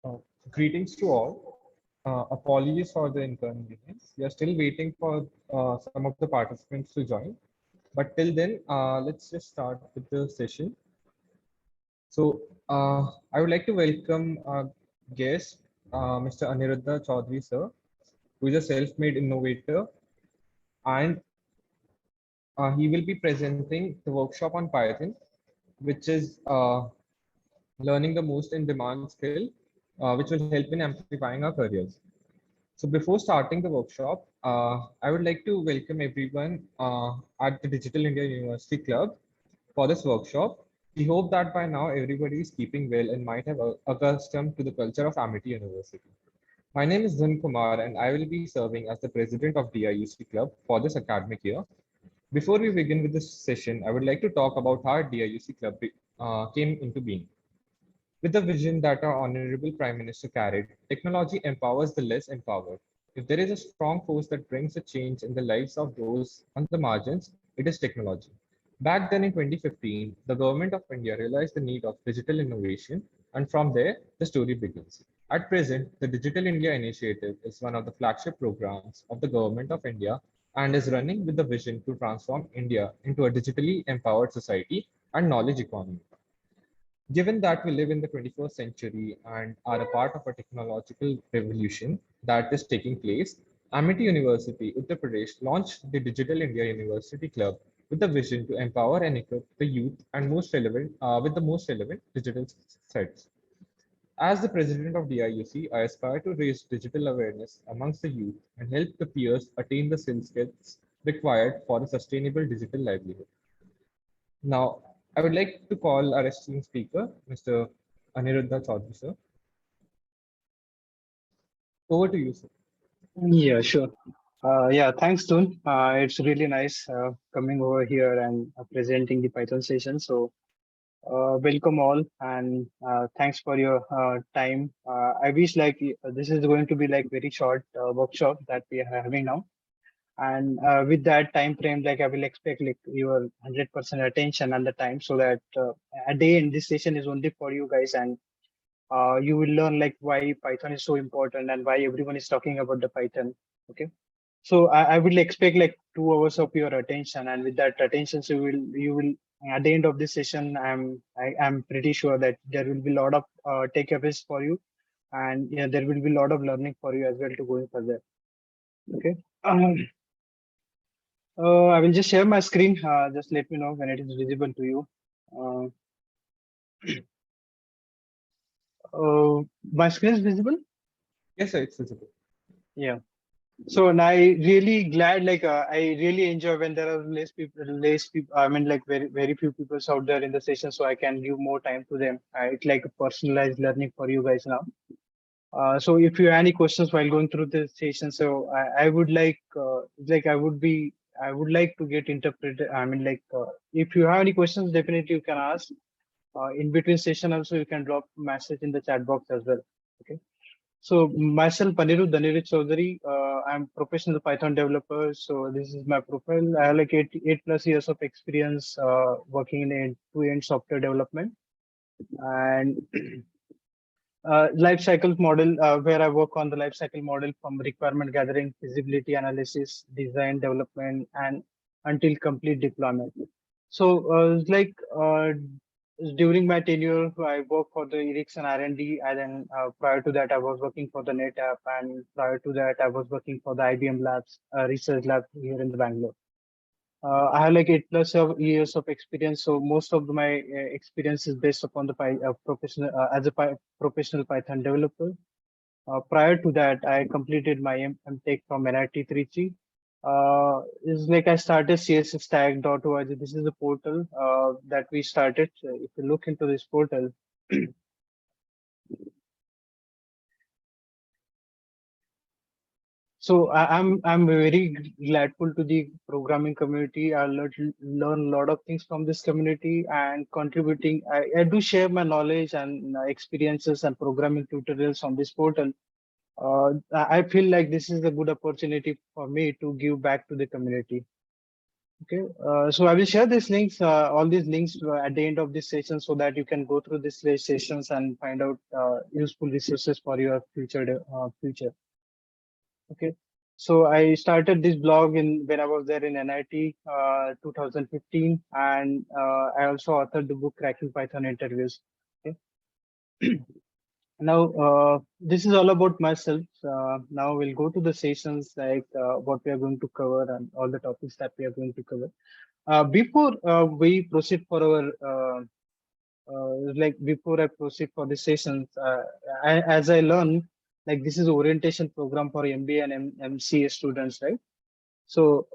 Uh, Greetings to all. Apologies for the inconvenience. We are still waiting for some of the participants to join. But till then, let's just start with the session. So I would like to welcome our guest, Mr. Aniruddha Chaudhary, sir, who is a self-made innovator, and he will be presenting the workshop on Python, which is learning the most in demand skill, which will help in amplifying our careers. So before starting the workshop, I would like to welcome everyone at the Digital India University Club for this workshop. We hope that by now everybody is keeping well and might have accustomed to the culture of Amity University. My name is Dhun Kumar and I will be serving as the president of DIUC Club for this academic year. Before we begin with this session, I would like to talk about how DIUC Club came into being. With the vision that our Honorable Prime Minister carried, technology empowers the less empowered. If there is a strong force that brings a change in the lives of those on the margins, it is technology. Back then in 2015, the government of India realized the need of digital innovation, and from there, the story begins. At present, the Digital India Initiative is one of the flagship programs of the government of India and is running with the vision to transform India into a digitally empowered society and knowledge economy. Given that we live in the 21st century and are a part of a technological revolution that is taking place, Amity University, Uttar Pradesh launched the Digital India University Club with the vision to empower and equip the youth and most relevant with the most relevant digital sets. As the president of DIUC, I aspire to raise digital awareness amongst the youth and help the peers attain the skills required for a sustainable digital livelihood. Now, I would like to call our esteemed speaker, Mr. Aniruddha Chaudhary, sir. Over to you, sir. Yeah, sure. Yeah, thanks, Tun. It's really nice coming over here and presenting the Python session. So, welcome all, and thanks for your time. I wish this is going to be like very short workshop that we are having now, and with that time frame, like I will expect like your 100% attention and the time, so that a day in this session is only for you guys, and you will learn like why Python is so important and why everyone is talking about the Python. Okay. So I will expect like 2 hours of your attention, and with that attention, so you will at the end of this session, I'm pretty sure that there will be a lot of takeaways for you, and yeah, there will be a lot of learning for you as well to going further. Okay. I will just share my screen. Just let me know when it is visible to you. Uh, my screen is visible. Yes, sir, it's visible. Yeah. So, and I really glad, like I really enjoy when there are less people. I mean, like very few people out there in the session, so I can give more time to them. It's like a personalized learning for you guys now. So, if you have any questions while going through the session, so I would like I would like to get interpreted. I mean, if you have any questions, definitely you can ask. In between session, also you can drop message in the chat box as well. Okay. So myself, Anirudh Chaudhary, I'm professional Python developer. So this is my profile. I have like eight plus years of experience working in end-to-end software development, and life cycle model where I work on the life cycle model from requirement gathering, feasibility analysis, design development, and until complete deployment. So during my tenure, I worked for the Ericsson R&D, and then prior to that, I was working for the NetApp, and prior to that, I was working for the IBM Labs research lab here in the Bangalore. I have like 8+ years of experience, so most of my experience is based upon the professional as a professional Python developer. Prior to that, I completed my MTech from NIT Trichy. Is like I started csstack.org. This is the portal that we started. If you look into this portal, so I'm very grateful to the programming community. I learn a lot of things from this community and contributing. I do share my knowledge and experiences and programming tutorials on this portal. I feel like this is a good opportunity for me to give back to the community. Okay, so I will share these links, all these links at the end of this session, so that you can go through these sessions and find out useful resources for your future. Okay, so I started this blog in when I was there in NIT 2015, and I also authored the book Cracking Python Interviews. Okay, now this is all about myself. Now we'll go to the sessions, like what we are going to cover and all the topics that we are going to cover. Before we proceed for our like before I proceed for the sessions, as I learn, like this is orientation program for MBA and MCA students, right? So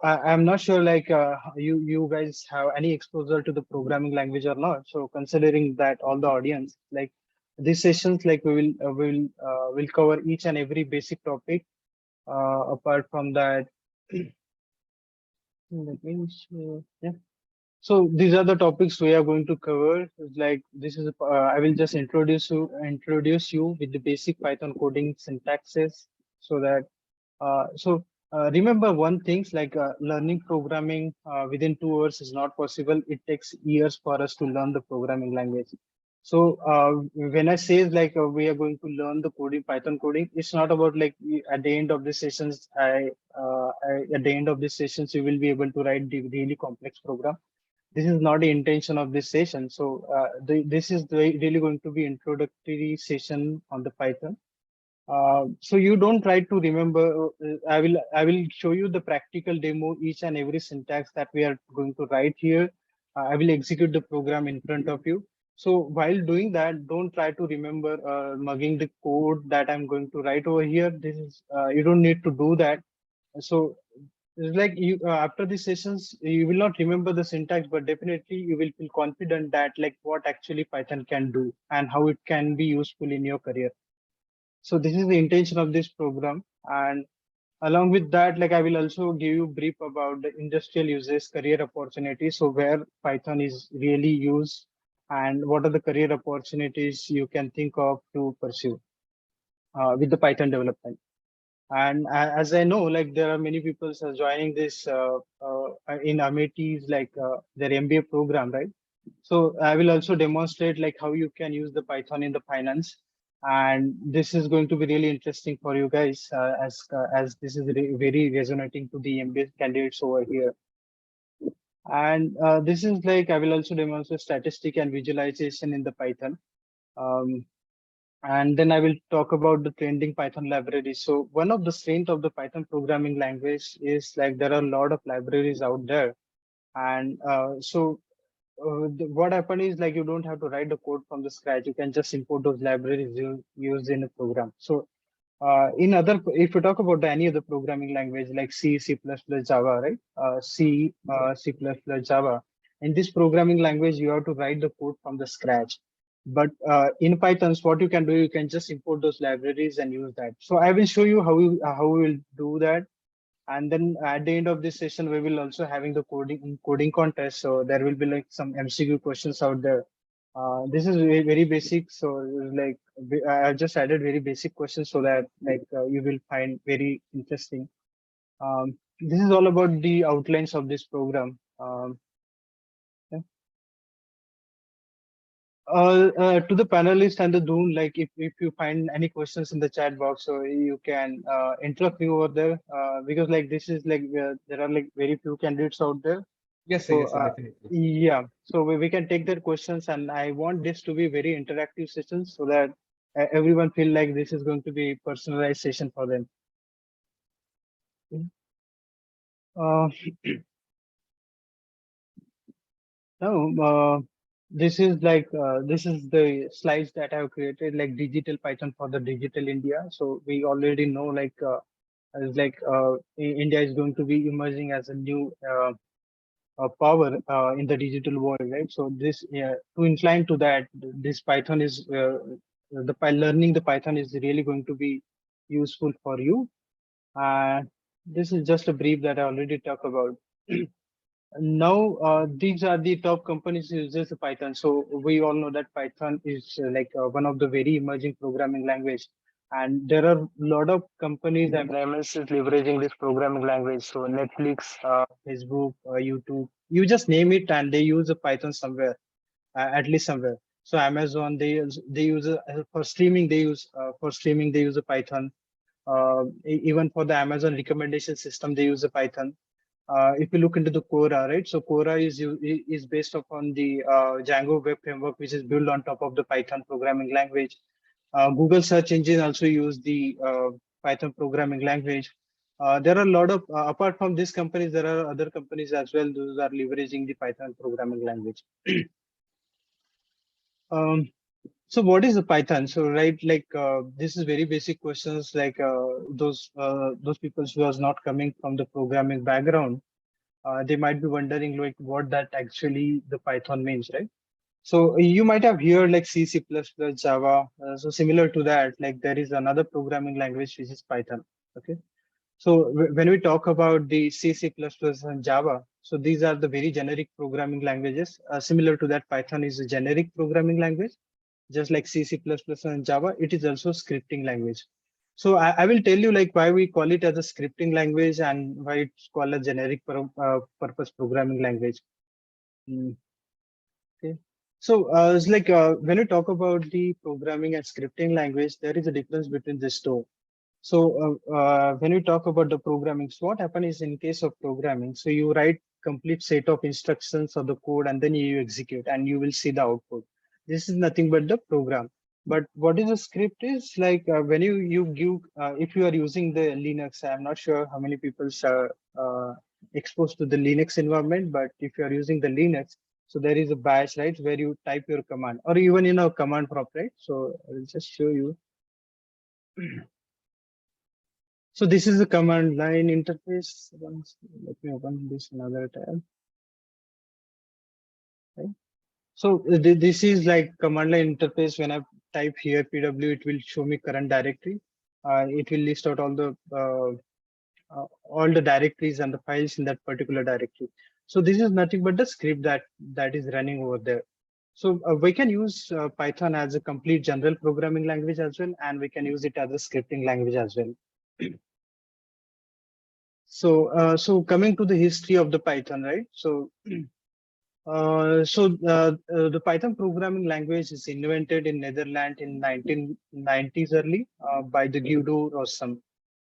I'm not sure like you guys have any exposure to the programming language or not. So considering that all the audience, like these sessions, like we will cover each and every basic topic. Apart from that, let me yeah. So these are the topics we are going to cover. It's like this is I will just introduce you with the basic Python coding syntaxes, so that remember one things, like learning programming within 2 hours is not possible. It takes years for us to learn the programming language. So when I say like we are going to learn the coding, Python coding, it's not about like at the end of the sessions, at the end of the sessions you will be able to write the really complex program. This is not the intention of this session. So this is really going to be introductory session on the Python. So you don't try to remember. I will show you the practical demo, each and every syntax that we are going to write here. I will execute the program in front of you. So while doing that, don't try to remember mugging the code that I'm going to write over here. This is you don't need to do that. So it's like you after these sessions, you will not remember the syntax, but definitely you will feel confident that like what actually Python can do and how it can be useful in your career. So this is the intention of this program. And along with that, like I will also give you brief about the industrial uses, career opportunities. So where Python is really used and what are the career opportunities you can think of to pursue with the Python development. And as I know, like there are many people joining this in Amity's like their MBA program, right? So I will also demonstrate like how you can use the Python in the finance, and this is going to be really interesting for you guys as this is very resonating to the MBA candidates over here. And this is like I will also demonstrate statistic and visualization in the Python. Um, and then I will talk about the trending Python libraries. So one of the strength of the Python programming language is like there are a lot of libraries out there. And what happened is like you don't have to write the code from the scratch. You can just import those libraries you use in a program. So if you talk about any other programming language like C, C++, Java, right? C++, Java. In this programming language, you have to write the code from the scratch. But in Python, what you can do, you can just import those libraries and use that. So I will show you how we will do that. And then at the end of this session, we will also having the coding contest. So there will be like some MCQ questions out there. This is very basic. So like I just added very basic questions so that like you will find very interesting. This is all about the outlines of this program. Yeah. To the panelists and the Doom, like if you find any questions in the chat box, so you can interrupt me over there because like this is like there are like very few candidates out there. Yes, sir. So Yes, sir. Definitely. yeah, so we can take their questions, and I want this to be very interactive session so that everyone feel like this is going to be personalized session for them. Uh, No, this is the slides that I've created, like digital Python for the digital India. So we already know as like India is going to be emerging as a new power in the digital world, right? So this to incline to that, this Python is learning the Python is really going to be useful for you. Uh, this is just a brief that I already talked about. Now, these are the top companies who uses the Python. So we all know that Python is one of the very emerging programming language. And there are a lot of companies and MNCs leveraging this programming language. So Netflix, Facebook, YouTube, you just name it, and they use a Python somewhere, at least somewhere. So Amazon, they use for streaming they use a Python. Even for the Amazon recommendation system, they use a Python. If you look into the Quora, right? So Quora is based upon the Django web framework, which is built on top of the Python programming language. Google search engine also use the Python programming language. There are a lot of apart from these companies, there are other companies as well. Those are leveraging the Python programming language. Um, so what is the Python? So right, like this is very basic questions. Like those people who are not coming from the programming background, they might be wondering like what that actually the Python means, right? So you might have heard like C, C++, Java. So similar to that, like there is another programming language which is Python. Okay. So when we talk about the C, C++, and Java, so these are the very generic programming languages. Similar to that, Python is a generic programming language, just like C, C++, and Java. It is also scripting language. So I will tell you like why we call it as a scripting language and why it's called a generic purpose programming language. Mm, okay. So it's like when you talk about the programming and scripting language, there is a difference between these two. So when we talk about the programming, so what happens is in case of programming, so you write complete set of instructions of the code and then you execute and you will see the output. This is nothing but the program. But what is a script is like when you give, if you are using the Linux, I'm not sure how many people are exposed to the Linux environment, but if you are using the Linux, so there is a bash, right, where you type your command or even in a command prompt, right? So I will just show you. So this is the command line interface. Let me open this another tab. Right. So this is like command line interface. When I type here pw, it will show me current directory. It will list out all the directories and the files in that particular directory. So this is nothing but the script that is running over there. So we can use Python as a complete general programming language as well, and we can use it as a scripting language as well. So coming to the history of the Python, right? The Python programming language is invented in Netherlands in 1990s early by the Guido Rossum.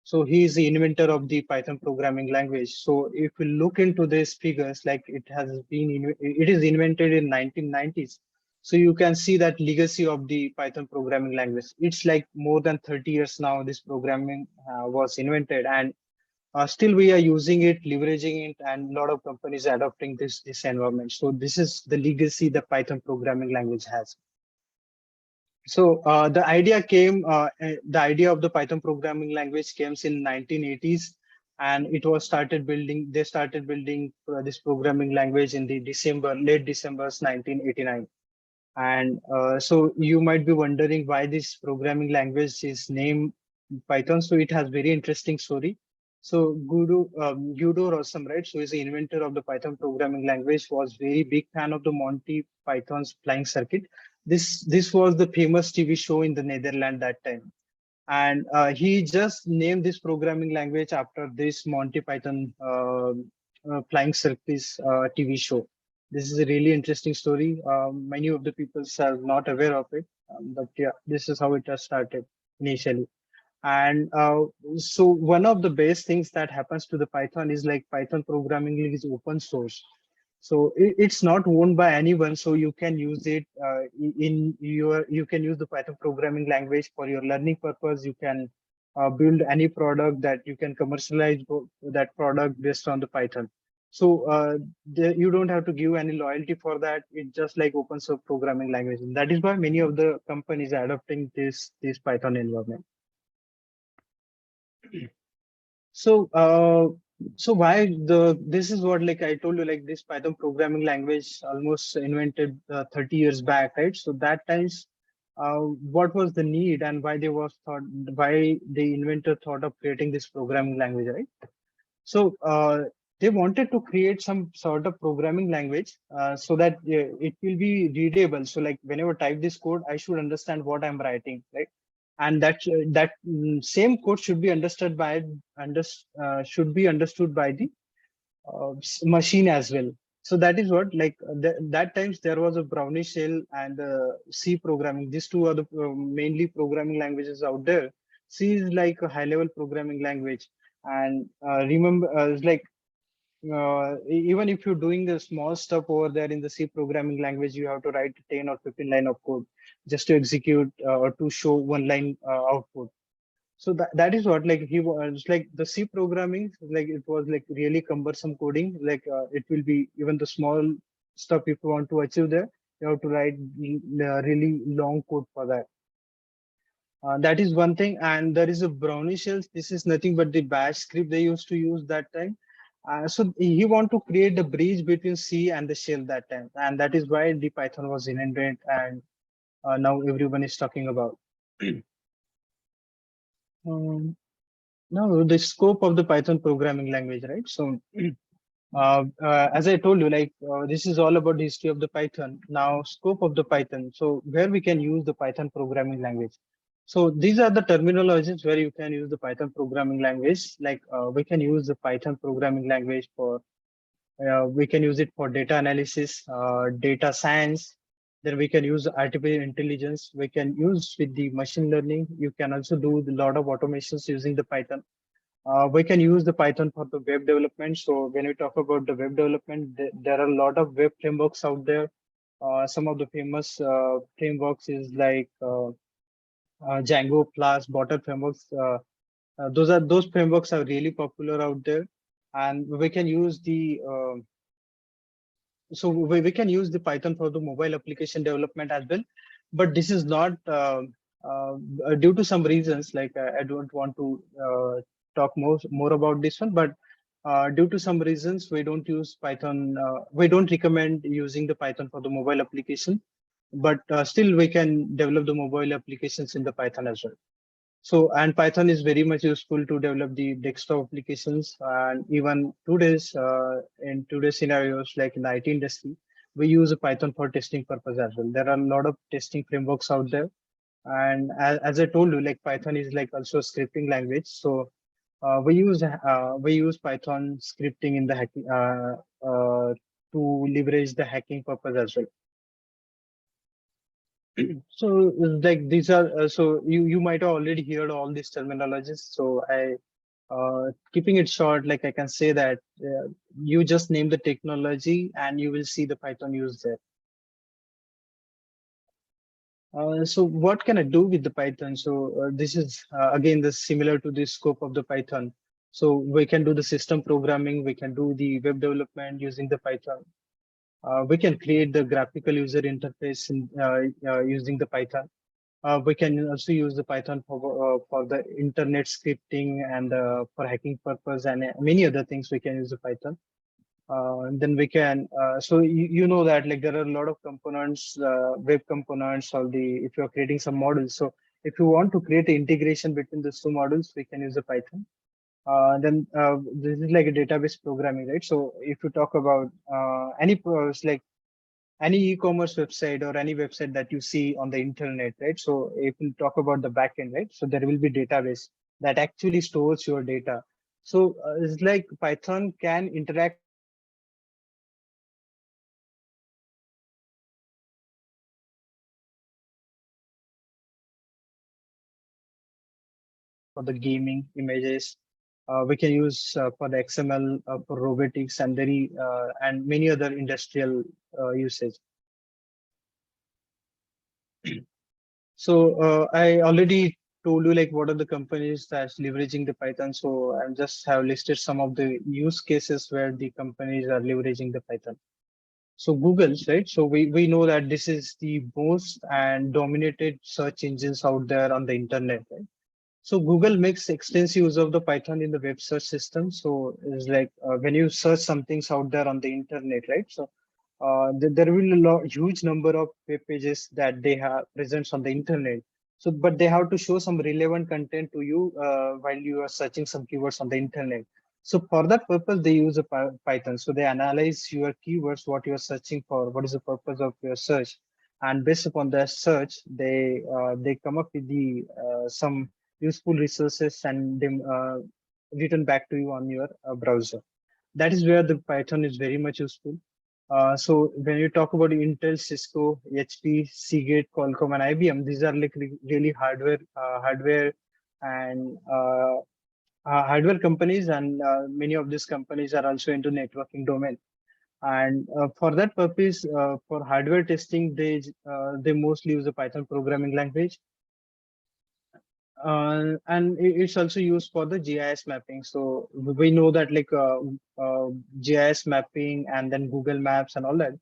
So he is the inventor of the Python programming language. So if we look into these figures, like it is invented in 1990s. So you can see that legacy of the Python programming language. It's like more than 30 years now. This programming was invented, and still we are using it, leveraging it, and a lot of companies adopting this environment. So this is the legacy the Python programming language has. So the idea of the Python programming language came in 1980s, and it was started building. They started building this programming language in the late December 1989. And so you might be wondering why this programming language is named Python. So it has very interesting story. So Guido Rossum, right? So he's the inventor of the Python programming language, was very big fan of the Monty Python's Flying Circuit. This was the famous TV show in the Netherlands that time. And he just named this programming language after this Monty Python Flying Circus TV show. This is a really interesting story. Many of the people are not aware of it, but yeah, this is how it has started initially. And so one of the best things that happens to the Python is like Python programming is open source. So it's not owned by anyone. So you can use it you can use the Python programming language for your learning purpose. You can build any product that you can commercialize that product based on the Python. So you don't have to give any loyalty for that. It's just like open source programming language. And that is why many of the companies are adopting this Python environment. So, so why this is what like I told you, like this Python programming language almost invented 30 years back, right? So that times, what was the need and why the inventor thought of creating this programming language, right? So they wanted to create some sort of programming language so that it will be readable. So like whenever I type this code, I should understand what I'm writing, right? and that same code should be understood by the machine as well. So that is what, like, that times there was a brownish shell and C programming. These two are the mainly programming languages out there. C is like a high level programming language, and remember, it's like, even if you're doing the small stuff over there in the C programming language, you have to write 10 or 15 line of code just to execute or to show one line output. So that is what, like, he was like, the C programming, like, it was like really cumbersome coding. Like, it will be even the small stuff, if you want to achieve there, you have to write really long code for that. That is one thing. And there is a brownish shells. This is nothing but the bash script they used to use that time. So he want to create the bridge between C and the shell that time, and that is why the Python was invented, and now everyone is talking about. um, Now, the scope of the Python programming language, right? So, as I told you, like, this is all about the history of the Python. Now, scope of the Python. So, where we can use the Python programming language. So, these are the terminologies where you can use the Python programming language. Like, we can use the Python programming language for, we can use it for data analysis, data science. Then we can use artificial intelligence. We can use with the machine learning. You can also do a lot of automations using the Python. We can use the Python for the web development. So when we talk about the web development, there are a lot of web frameworks out there. Some of the famous frameworks is like Django, Flask, Botter frameworks. Those frameworks are really popular out there, and we can use the we can use the Python for the mobile application development as well. But this is not uh, due to some reasons. Like, I don't want to talk more about this one, but due to some reasons, we don't use Python. We don't recommend using the Python for the mobile application, but still we can develop the mobile applications in the Python as well. So, and Python is very much useful to develop the desktop applications. And even in today's scenarios, like in the IT industry, we use Python for testing purpose as well. There are a lot of testing frameworks out there. And as I told you, like, Python is like also a scripting language. So we use Python scripting in the hacking to leverage the hacking purpose as well. So, like, these are so you might have already heard all these terminologies. So I keeping it short, like, I can say that you just name the technology and you will see the Python used there. So what can I do with the Python? So this is again the similar to the scope of the Python. So we can do the system programming, we can do the web development using the Python. We can create the graphical user interface using the Python. We can also use the Python for the internet scripting and for hacking purpose, and many other things we can use the Python. And then we can, so you know that, like, there are a lot of components, web components, or the, if you're creating some models. So if you want to create the integration between these two models, we can use the Python. Then this is like a database programming, right? So if you talk about like any e-commerce website or any website that you see on the internet, right? So if you talk about the backend, right? So there will be database that actually stores your data. So it's like Python can interact with the database for the gaming images. We can use for the XML for robotics and and many other industrial usage. So I already told you, like, what are the companies that's leveraging the Python. So I just have listed some of the use cases where the companies are leveraging the Python. So Google's, right? So we know that this is the most and dominated search engines out there on the internet, right? So Google makes extensive use of the Python in the web search system. So it's like when you search some things out there on the internet, right? So there will be huge number of web pages that they have presents on the internet. So, but they have to show some relevant content to you while you are searching some keywords on the internet. So for that purpose, they use a Python. So they analyze your keywords, what you are searching for, what is the purpose of your search, and based upon their search, they come up with the some useful resources and them return back to you on your browser. That is where the Python is very much useful. So when you talk about Intel, Cisco, HP, Seagate, Qualcomm, and IBM, these are like really hardware companies, and many of these companies are also into networking domain. And for that purpose, for hardware testing, they mostly use the Python programming language. And it's also used for the GIS mapping. So we know that like GIS mapping and then Google Maps and all that.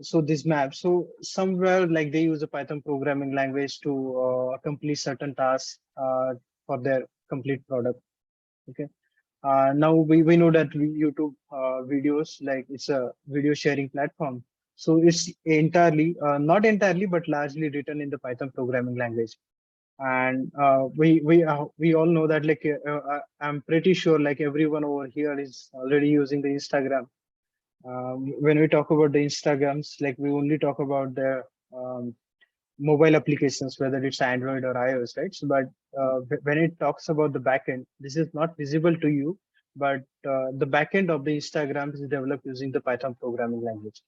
So this map, so somewhere like they use a Python programming language to complete certain tasks for their complete product. Okay. Now we know that YouTube videos, like it's a video sharing platform. So it's entirely, not entirely, but largely written in the Python programming language. And we all know that like I'm pretty sure like everyone over here is already using the Instagram. When we talk about the Instagrams, like we only talk about the um, mobile applications, whether it's Android or iOS, right? So, but when it talks about the backend, this is not visible to you, but the backend of the Instagram is developed using the Python programming language.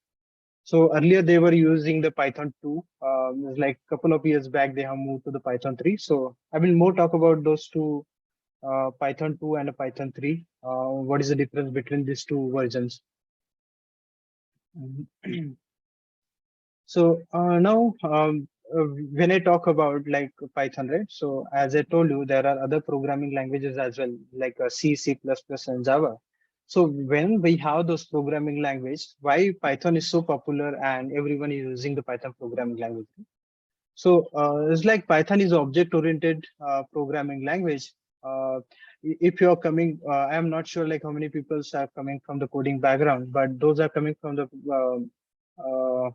So earlier they were using the Python 2. It was like a couple of years back they have moved to the Python 3. So I will more talk about those two, Python 2 and a Python 3. What is the difference between these two versions? So now, when I talk about like Python, right? So as I told you, there are other programming languages as well, like C, C++, and Java. So when we have those programming language, why Python is so popular and everyone is using the Python programming language? So it's like Python is object-oriented programming language. If you're coming, I am not sure like how many people are coming from the coding background, but those are coming from the uh,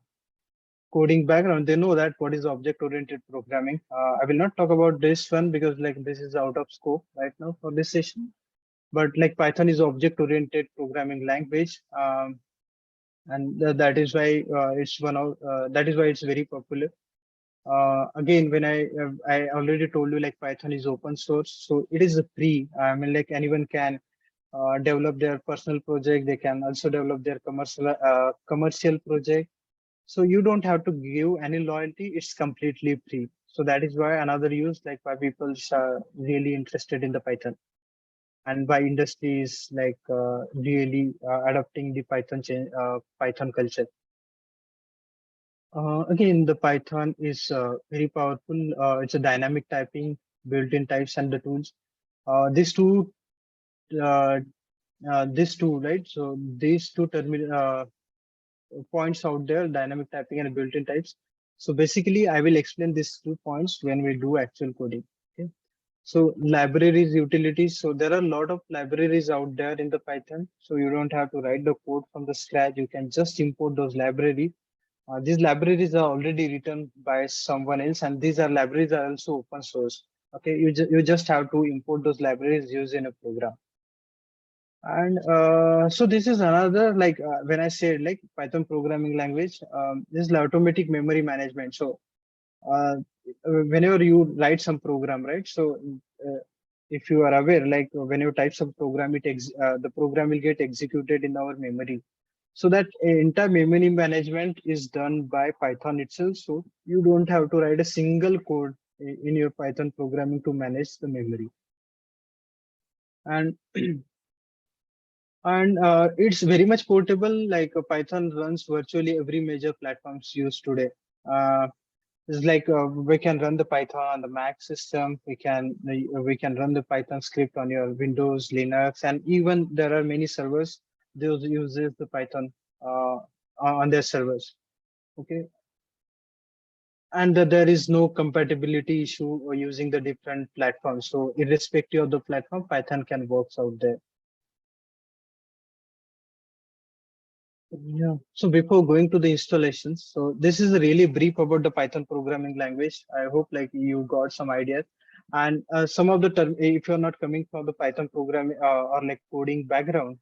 coding background, they know that what is object oriented programming. I will not talk about this one because like this is out of scope right now for this session, but like Python is object oriented programming language. And that is why that is why it's very popular. Again, when I already told you like Python is open source, so it is a free. I mean, like anyone can develop their personal project. They can also develop their commercial project, so you don't have to give any loyalty. It's completely free. So that is why another use like why people are really interested in the Python, and why industry is like really adopting the Python culture. Again, the Python is very powerful. It's a dynamic typing, built-in types, and the tools. These two, uh, right? So these two points out there, dynamic typing and built-in types. So basically, I will explain these 2 points when we do actual coding. Okay. So libraries, utilities. So there are a lot of libraries out there in the Python. So you don't have to write the code from the scratch. You can just import those libraries. These libraries are already written by someone else, and these are libraries are also open source. Okay, you just have to import those libraries used in a program. And so this is another like when I said like Python programming language, this is automatic memory management. So uh, whenever you write some program, right? So if you are aware, like when you type some program, the program will get executed in our memory. So that entire memory management is done by Python itself. So you don't have to write a single code in your Python programming to manage the memory. And it's very much portable. Like Python runs virtually every major platforms used today. Uh, it's like we can run the Python on the Mac system. We can run the Python script on your Windows, Linux, and even there are many servers those uses the Python on their servers. Okay, and there is no compatibility issue using the different platforms. So irrespective of the platform, Python can work out there. Yeah. So before going to the installations, so this is a really brief about the Python programming language. I hope like you got some ideas. And some of the term, if you're not coming from the Python programming or like coding background,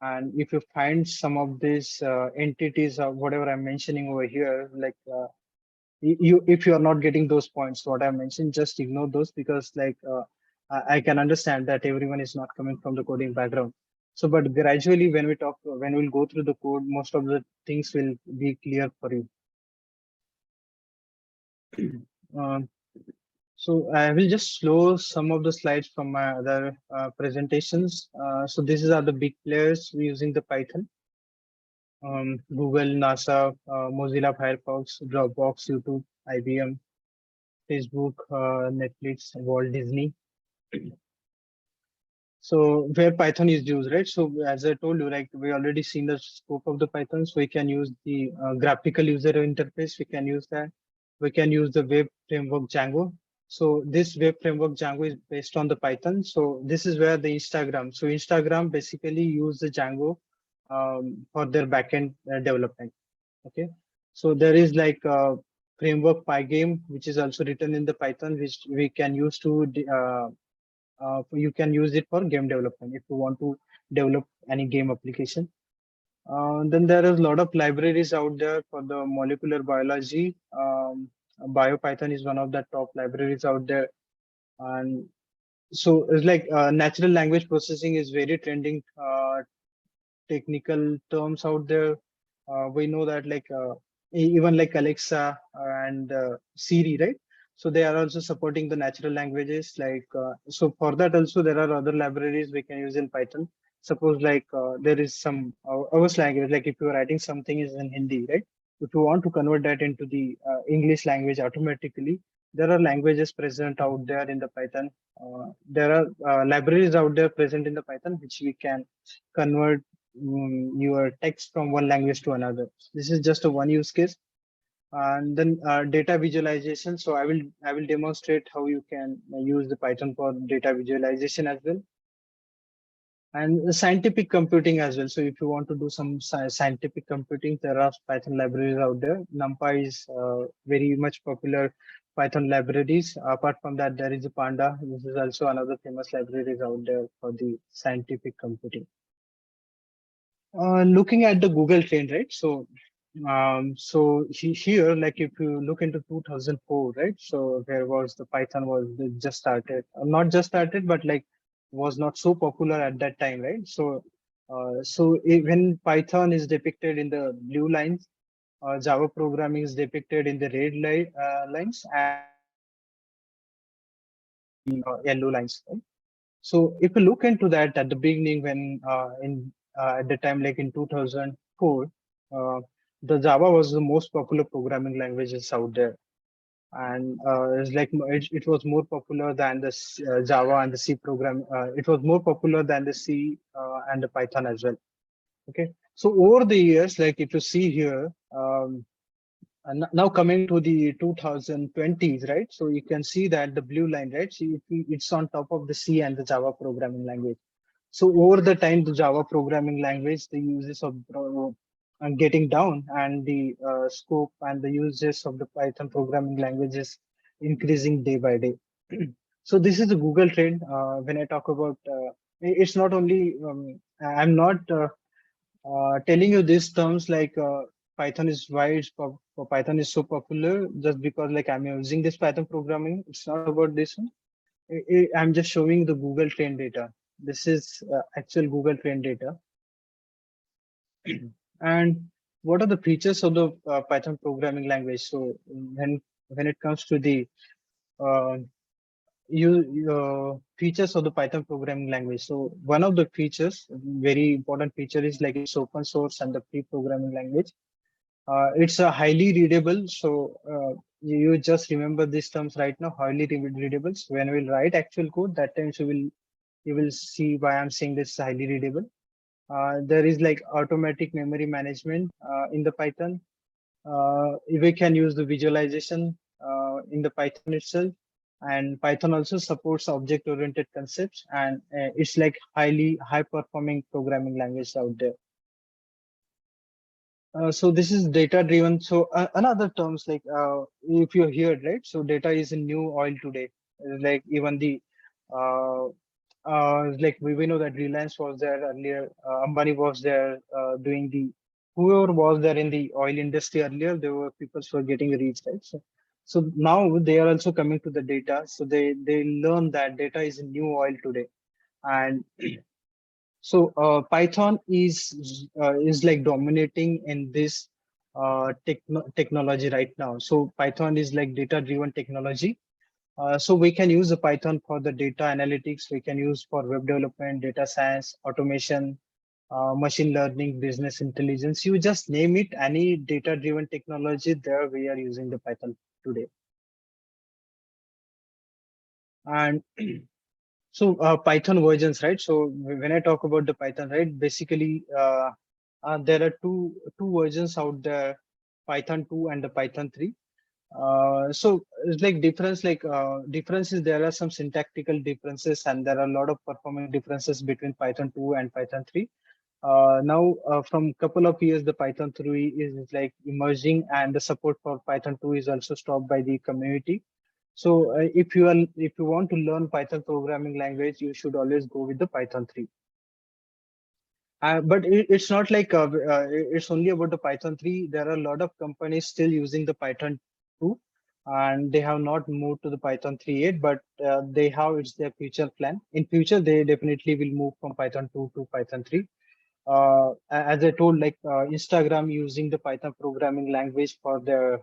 and if you find some of these entities or whatever I'm mentioning over here, like you if you are not getting those points what I mentioned, just ignore those, because like I can understand that everyone is not coming from the coding background. So but gradually when we talk, when we'll go through the code, most of the things will be clear for you. um, so I will just slow some of the slides from my other presentations. So these are the big players using the Python: Google, NASA, Mozilla Firefox, Dropbox, YouTube, IBM, Facebook, Netflix, Walt Disney. So where Python is used, right? So as I told you, like we already seen the scope of the Python, so we can use the graphical user interface. We can use that. We can use the web framework Django. So this web framework Django is based on the Python. So this is where the Instagram. So Instagram basically use the Django for their backend development. Okay. So there is like a framework Pygame, which is also written in the Python, which we can use to you can use it for game development if you want to develop any game application. Then there is a lot of libraries out there for the molecular biology. BioPython is one of the top libraries out there. And so it's like natural language processing is very trending technical terms out there. We know that like even like Alexa and Siri, right? So they are also supporting the natural languages. Like so for that also there are other libraries we can use in Python. Suppose like there is some our language, like if you are writing something is in Hindi, right? If you want to convert that into the English language automatically, there are languages present out there in the Python. There are libraries out there present in the Python which we can convert your text from one language to another. This is just a one use case. And then data visualization. So I will demonstrate how you can use the Python for data visualization as well. And scientific computing as well. So if you want to do some scientific computing, there are Python libraries out there. NumPy is very much popular Python libraries. Apart from that, there is a Panda. This is also another famous libraries out there for the scientific computing. Looking at the Google trend, right? So here, like if you look into 2004, right? So there was the Python was just started, not just started, but like was not so popular at that time, right? When Python is depicted in the blue lines, Java programming is depicted in the lines, and yellow lines. Right? So if you look into that at the beginning, when in at the time like in 2004, uh, the Java was the most popular programming languages out there, and it was more popular than the Java and the C program. It was more popular than the C and the Python as well. Okay, so over the years, like if you see here. And now coming to the 2020s, right? So you can see that the blue line, right? So it's on top of the C and the Java programming language. So over the time, the Java programming language, the uses of getting down, and the scope and the uses of the Python programming language is increasing day by day. So this is the Google trend. When I talk about, it's not only, I'm not telling you these terms like Python is why Python is so popular just because like I'm using this Python programming. It's not about this one. I'm just showing the Google trend data. This is actual Google trend data. And what are the features of the Python programming language? So when it comes to the uh, features of the Python programming language. So one of the features, very important feature, is like it's open source and the free programming language. It's a highly readable. So you just remember these terms right now, highly readable. So when we'll write actual code, that time you will see why I'm saying this is highly readable. There is like automatic memory management in the Python. We can use the visualization in the Python itself, and Python also supports object-oriented concepts, and it's like high-performing programming language out there. So this is data-driven. So another terms like if you're here, right? So data is a new oil today. Like even the uh, like we know that Reliance was there earlier, Ambani was there doing the whoever was there in the oil industry earlier. There were people who were getting rich, right? So So now they are also coming to the data. So they learn that data is a new oil today. And so Python is like dominating in this technology right now. So Python is like data driven technology. So we can use the Python for the data analytics. We can use for web development, data science, automation, machine learning, business intelligence. You just name it, any data driven technology, there we are using the Python today. And so Python versions, right? So when I talk about the Python, right, basically there are two versions out there, Python 2 and the Python 3. So it's like difference is there are some syntactical differences and there are a lot of performance differences between Python 2 and Python 3. Now from couple of years the Python 3 is like emerging and the support for Python 2 is also stopped by the community. So if you want to learn Python programming language, you should always go with the Python 3. But it's not like it's only about the Python 3. There are a lot of companies still using the Python 2, and they have not moved to the Python 3 yet. But they have it's their future plan. In future, they definitely will move from Python 2 to Python 3. As I told, like Instagram using the Python programming language for their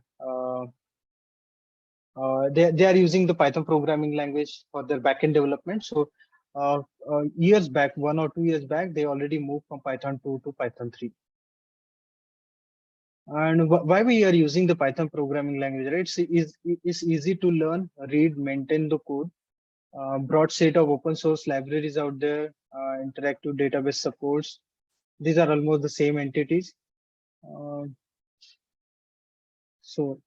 they are using the Python programming language for their backend development. So years back, 1 or 2 years back, they already moved from Python 2 to Python 3. And why we are using the Python programming language, right? It's easy to learn, read, maintain the code. Broad set of open source libraries out there, interactive database supports. These are almost the same entities. Uh, so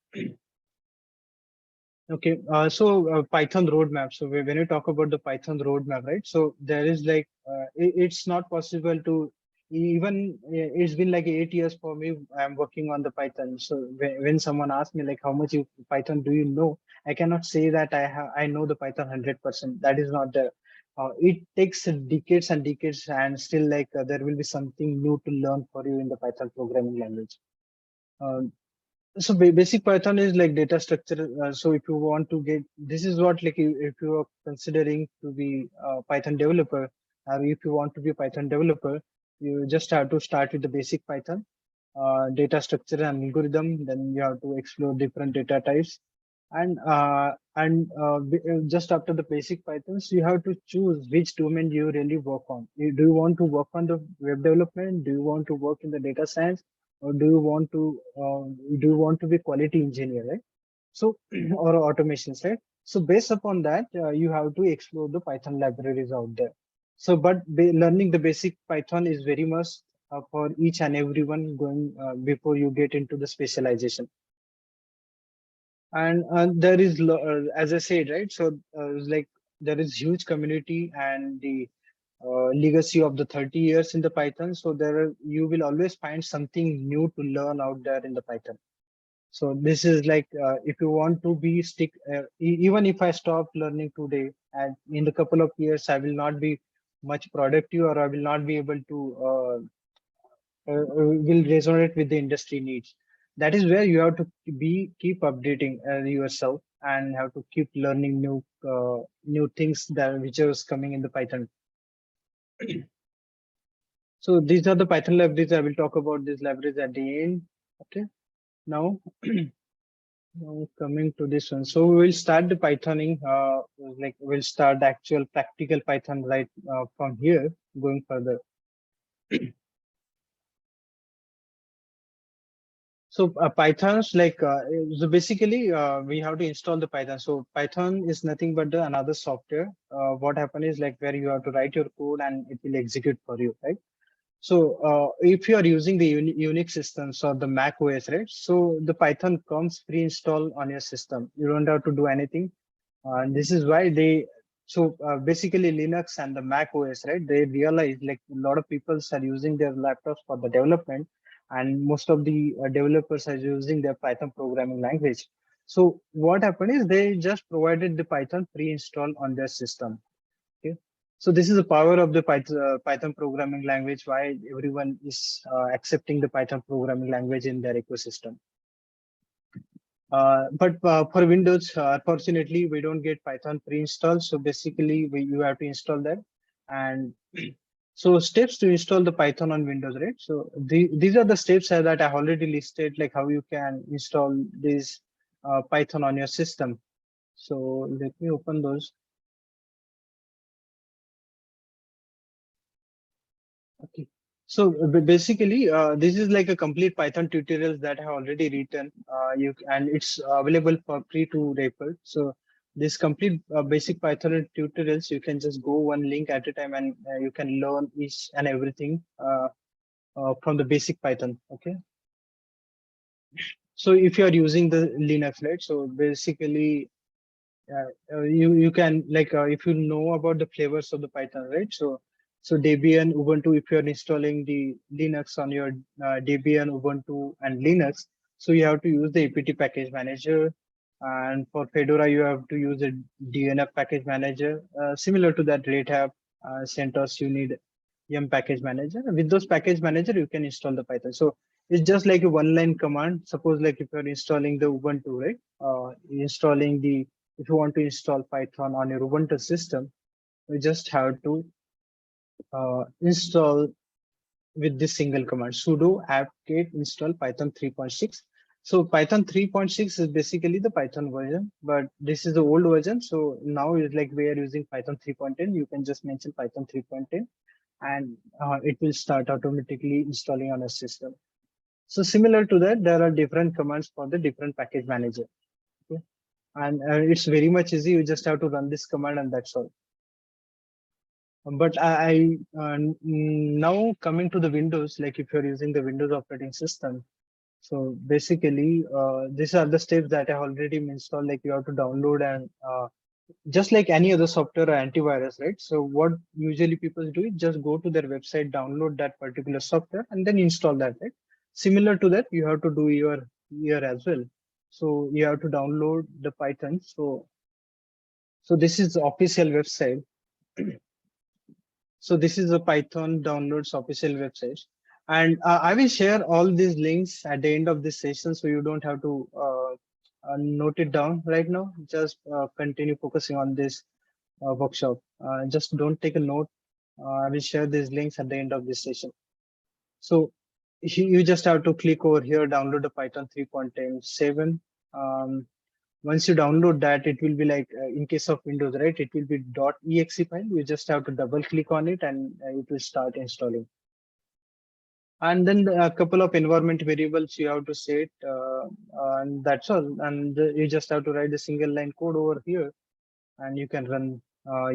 Okay, so Python roadmap. So when you talk about the Python roadmap, right? So there is like it's not possible to even it's been like 8 years for me. I'm working on the Python. So when someone asks me like how much Python do you know, I cannot say that I know the Python 100%. That is not there. It takes decades and decades, and still like there will be something new to learn for you in the Python programming language. Um, so basic Python is like data structure. So if you want to get, this is what like if you are considering to be a Python developer, or if you want to be a Python developer, you just have to start with the basic Python, data structure and algorithm. Then you have to explore different data types, and just after the basic Pythons, you have to choose which domain you really work on. Do you want to work on the web development? Do you want to work in the data science? Or do you want to be quality engineer, right? So or automations, right? So based upon that, you have to explore the Python libraries out there. So but learning the basic Python is very must for each and everyone going before you get into the specialization. And there is as I said, right? So like there is huge community and the legacy of the 30 years in the Python. So there are, you will always find something new to learn out there in the Python. So this is like if you want to be stick, even if I stop learning today, and in a couple of years I will not be much productive, or I will not be able to will resonate with the industry needs. That is where you have to be keep updating yourself and have to keep learning new things that which is coming in the Python. So these are the Python libraries. I will talk about these libraries at the end. Okay. Now, now coming to this one. So we will start the Pythoning. Like we'll start the actual practical Python right from here going further. So Python's like so basically we have to install the Python. So Python is nothing but another software. What happens is like where you have to write your code and it will execute for you, right? So if you are using the Unix systems or the Mac OS, right? So the Python comes pre-installed on your system. You don't have to do anything. And this is why they, so basically Linux and the Mac OS, right? They realize like a lot of people are using their laptops for the development, and most of the developers are using their Python programming language. So what happened is they just provided the Python pre-installed on their system. Okay. So this is the power of the Python programming language, why everyone is accepting the Python programming language in their ecosystem. But for Windows, unfortunately, we don't get Python pre-installed. So basically, you have to install that. And so steps to install the Python on Windows, right? So these are the steps that I already listed, like how you can install this Python on your system. So let me open those. Okay. So basically, this is like a complete Python tutorials that I have already written. And it's available for free to refer. So this complete basic Python tutorials, you can just go one link at a time, and you can learn each and everything from the basic Python. Okay. So if you are using the Linux, right? So basically, you can like if you know about the flavors of the Python, right? So Debian, Ubuntu, if you're installing the Linux on your Debian, Ubuntu, and Linux, so you have to use the apt package manager. And for Fedora, you have to use a DNF package manager. Similar to that, Red Hat, CentOS, you need yum package manager. With those package manager, you can install the Python. So it's just like a one-line command. Suppose like if you're installing the Ubuntu, right? Installing the If you want to install Python on your Ubuntu system, you just have to install with this single command sudo apt-get install python 3.6. So Python 3.6 is basically the Python version, but this is the old version. So now it's like we are using Python 3.10. You can just mention Python 3.10, and it will start automatically installing on a system. So similar to that, there are different commands for the different package manager. Okay? And it's very much easy. You just have to run this command, and that's all. But now coming to the Windows, like if you're using the Windows operating system, so basically these are the steps that I already installed. Like you have to download, and just like any other software or antivirus, right? So what usually people do is just go to their website, download that particular software, and then install that, right? Similar to that, you have to do your here as well. So you have to download the Python. So this is the official website. So this is the Python downloads official website. And I will share all these links at the end of this session, so you don't have to note it down right now. Just continue focusing on this workshop. Just don't take a note. I will share these links at the end of this session. So you just have to click over here, download the Python 3.7. Once you download that, it will be like in case of Windows, right? It will be .exe file. You just have to double click on it, and it will start installing. And then a couple of environment variables you have to set, and that's all. And you just have to write a single line code over here, and you can run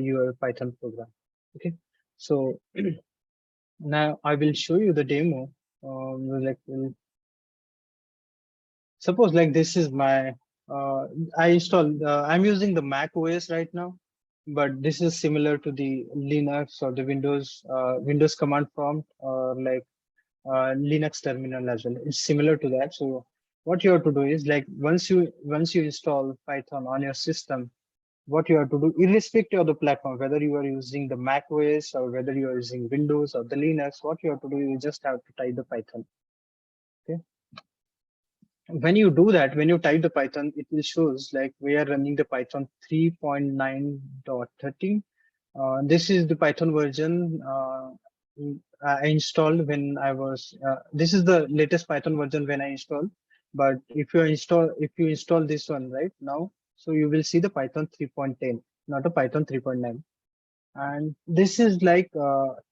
your Python program. Okay. So now I will show you the demo. Like suppose like this is my I installed I'm using the Mac OS right now, but this is similar to the Linux or the Windows command prompt, or like Linux terminal as well. It's similar to that. So what you have to do is like once you install Python on your system, what you have to do, irrespective of the platform, whether you are using the Mac OS or whether you are using Windows or the Linux, what you have to do, you just have to type the Python. Okay. When you do that, when you type the Python, it will shows like we are running the Python 3.9.13. This is the Python version I installed when I was. This is the latest Python version when I installed. But if you install this one right now, so you will see the Python 3.10, not a Python 3.9. And this is like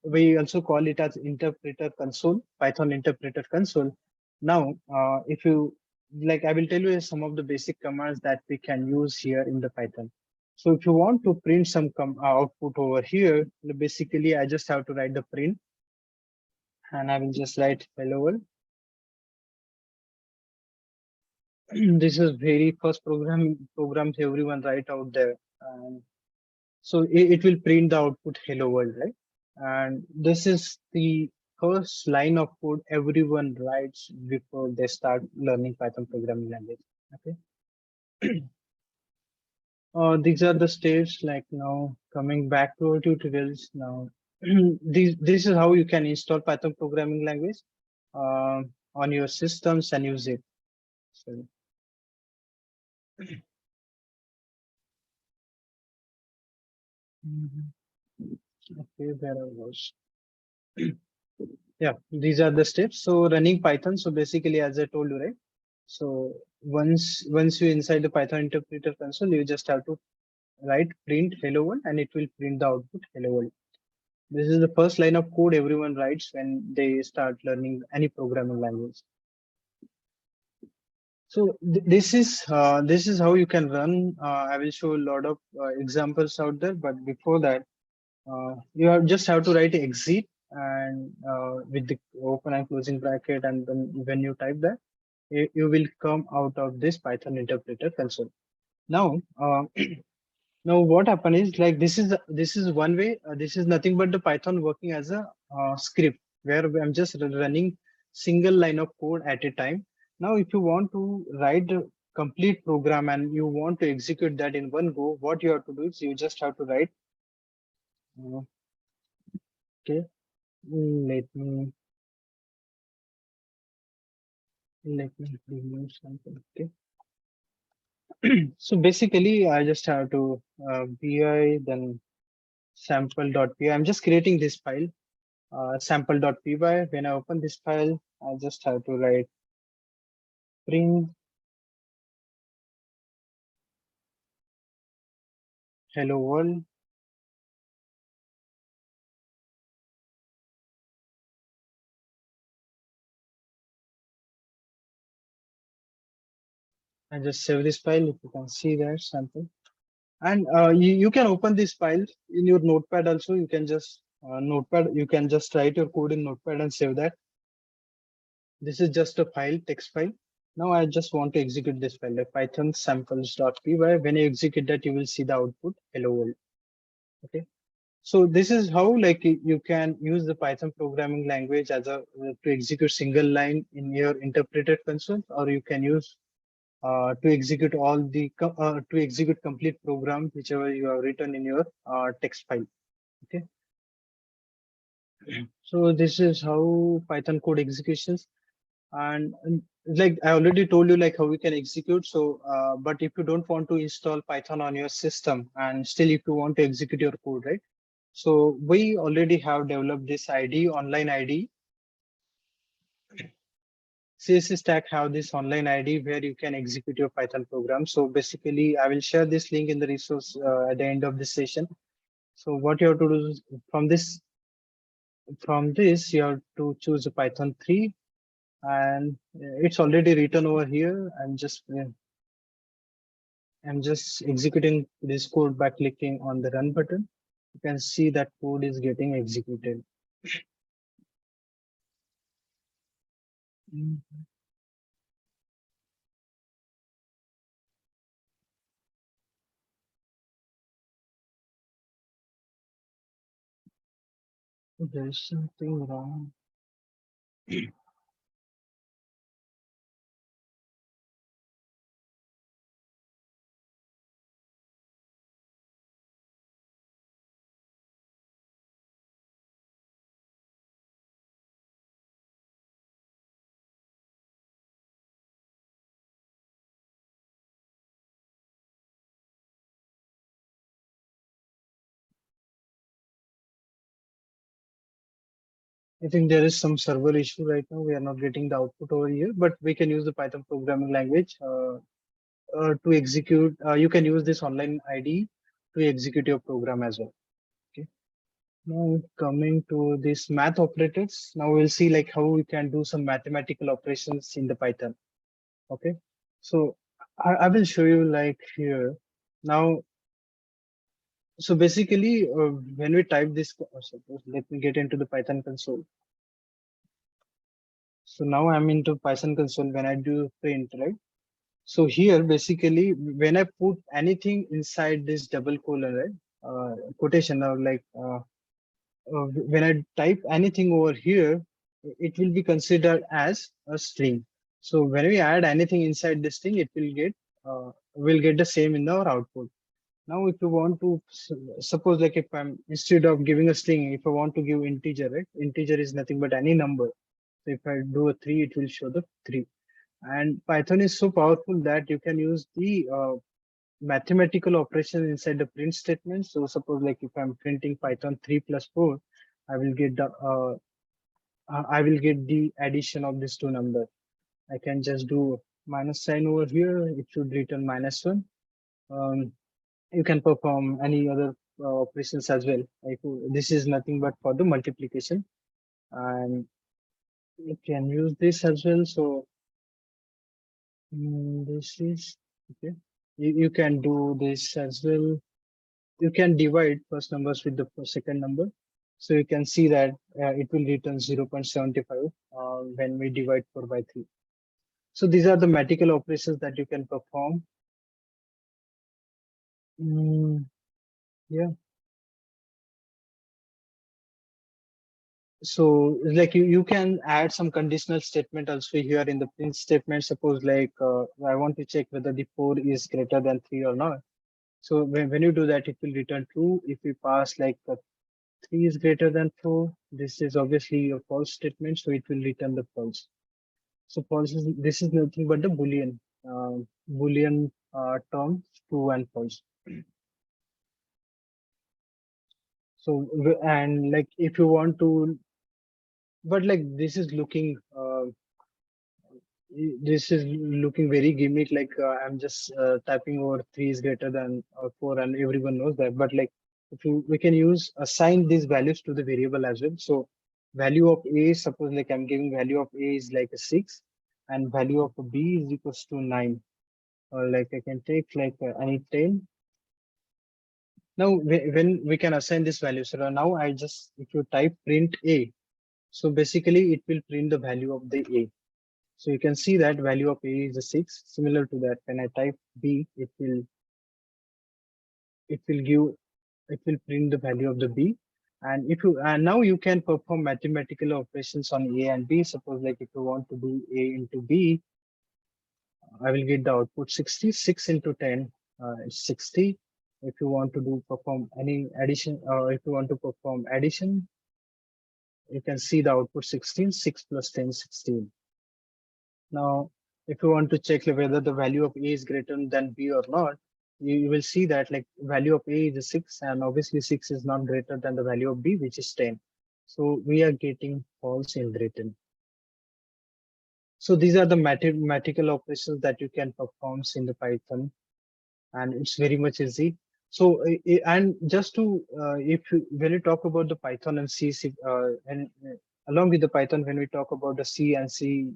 we also call it as interpreter console, Python interpreter console. Now, if you like, I will tell you some of the basic commands that we can use here in the Python. So if you want to print some output over here, basically I just have to write the print, and I will just write hello world. This is very first program to everyone write out there. And so it will print the output hello world, right? And this is the first line of code everyone writes before they start learning Python programming language. Okay. These are the steps. Like now, coming back to our tutorials now. This is how you can install Python programming language on your systems and use it. So Okay, there I was. Yeah, these are the steps. So running Python. So basically, as I told you, right? So once you inside the Python interpreter console, you just have to write print hello world, and it will print the output hello world. This is the first line of code everyone writes when they start learning any programming language. So this is how you can run. I will show a lot of examples out there, but before that, you just have to write exit and with the open and closing bracket, and when you type that, you will come out of this Python interpreter console. Now, now what happened is like this is one way. This is nothing but the Python working as a script where I'm just running single line of code at a time. Now, if you want to write the complete program and you want to execute that in one go, what you have to do is you just have to write. Uh, okay, let me remove something. Okay, so basically, I just have to vi then sample.py. I'm just creating this file sample.py. When I open this file, I just have to write print hello world. I just save this file. If you can see that sample, and you can open this file in your notepad also. You can just notepad. You can just write your code in notepad and save that. This is just a file, text file. Now I just want to execute this file like python samples.py. When you execute that, you will see the output hello world. Okay. So this is how like you can use the Python programming language as a to execute single line in your interpreted console, or you can use to execute to execute complete program whichever you have written in your text file. Okay, so this is how Python code executions, and like I already told you like how we can execute. So, but if you don't want to install Python on your system and still if you want to execute your code, right? So we already have developed this ID, online ID. CSS Stack have this online ID where you can execute your Python program. So basically, I will share this link in the resource at the end of this session. So what you have to do is from this you have to choose a Python 3, and it's already written over here. I'm just executing this code by clicking on the run button. You can see that code is getting executed. Mhm. There's something wrong. I think there is some server issue right now. We are not getting the output over here, but we can use the Python programming language to execute. You can use this online ID to execute your program as well. Okay. Now coming to this math operators. Now we'll see like how we can do some mathematical operations in the Python. Okay. So I will show you like here. Now, so basically, when we type this, suppose let me get into the Python console. So now I'm into Python console. When I do print, right? So here, basically, when I put anything inside this double colon, right, quotation, or like when I type anything over here, it will be considered as a string. So when we add anything inside this string, it will get the same in our output. Now, if you want to suppose like if I'm instead of giving a string, if I want to give integer, right? Integer is nothing but any number. So if I do a 3, it will show the 3. And Python is so powerful that you can use the mathematical operation inside the print statement. So suppose like if I'm printing Python 3 plus 4, I will get the I will get the addition of these two numbers. I can just do minus sign over here. It should return minus one. Um, you can perform any other operations as well. Like, this is nothing but for the multiplication, and you can use this as well. So this is okay. You can do this as well. You can divide first numbers with the second number. So you can see that it will return 0.75 when we divide 4 by 3. So these are the mathematical operations that you can perform. Mm, yeah. So like you can add some conditional statement also here in the print statement. Suppose like I want to check whether the 4 is greater than 3 or not. So when you do that, it will return true. If we pass like 3 is greater than 4, this is obviously a false statement. So it will return the false. So false is, this is nothing but the Boolean term, true and false. So and like if you want to, but like this is looking very gimmick. Like I'm just typing over 3 is greater than 4, and everyone knows that. But like if you we can use assign these values to the variable as well. So value of a, suppose like I'm giving value of a is like a 6, and value of b is equals to 9. Or like I can take like any 10. Now when we can assign this value, so now I just if you type print a, so basically it will print the value of the a. So you can see that value of a is a 6. Similar to that, when I type b, it will give it will print the value of the b. And if you and now you can perform mathematical operations on a and b. Suppose like if you want to do a into b, I will get the output 66 into 10 is 60. If you want to do perform any addition, or if you want to perform addition, you can see the output 16. 6 plus 10 16. Now, if you want to check whether the value of a is greater than b or not, you will see that like value of a is a 6, and obviously 6 is not greater than the value of b, which is 10. So we are getting false in written. So these are the mathematical operations that you can perform in the Python, and it's very much easy. So and just to when you talk about the Python and and along with the Python, when we talk about the C and C++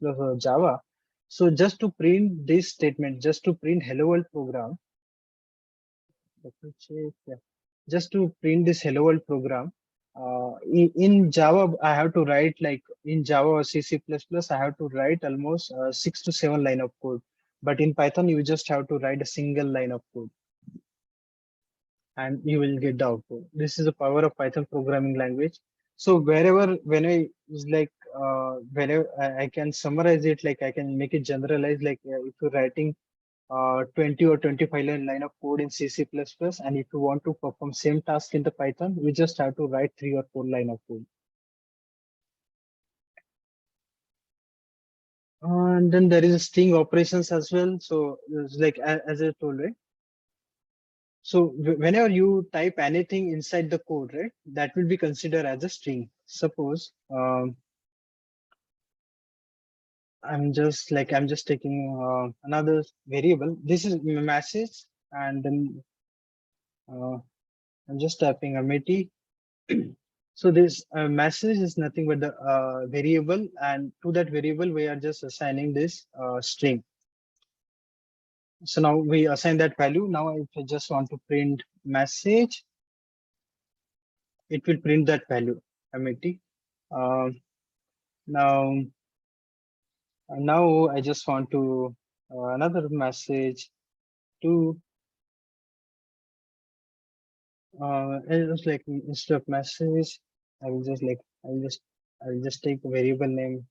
or Java, so just to print this statement, just to print hello world program, let me check, yeah. Just to print this hello world program, in Java I have to write like in Java or C++, I have to write almost 6 to 7 line of code. But in Python, you just have to write a single line of code, and you will get the output. This is the power of Python programming language. So wherever, when I is like, whenever I can summarize it, like I can make it generalized, like if you're writing 20 or 25 line of code in C++, and if you want to perform same task in the Python, we just have to write 3 or 4 line of code. And then there is string operations as well. So it's like, as I told, right? So whenever you type anything inside the code, right, that will be considered as a string. Suppose I'm just taking another variable. This is message, and then uh, I'm just typing a meti. So this message is nothing but the variable, and to that variable we are just assigning this string. So now we assign that value. Now if I just want to print message, it will print that value, meti. Now, now I just want to another message to it was like instead of message, I will just like I'll just take a variable name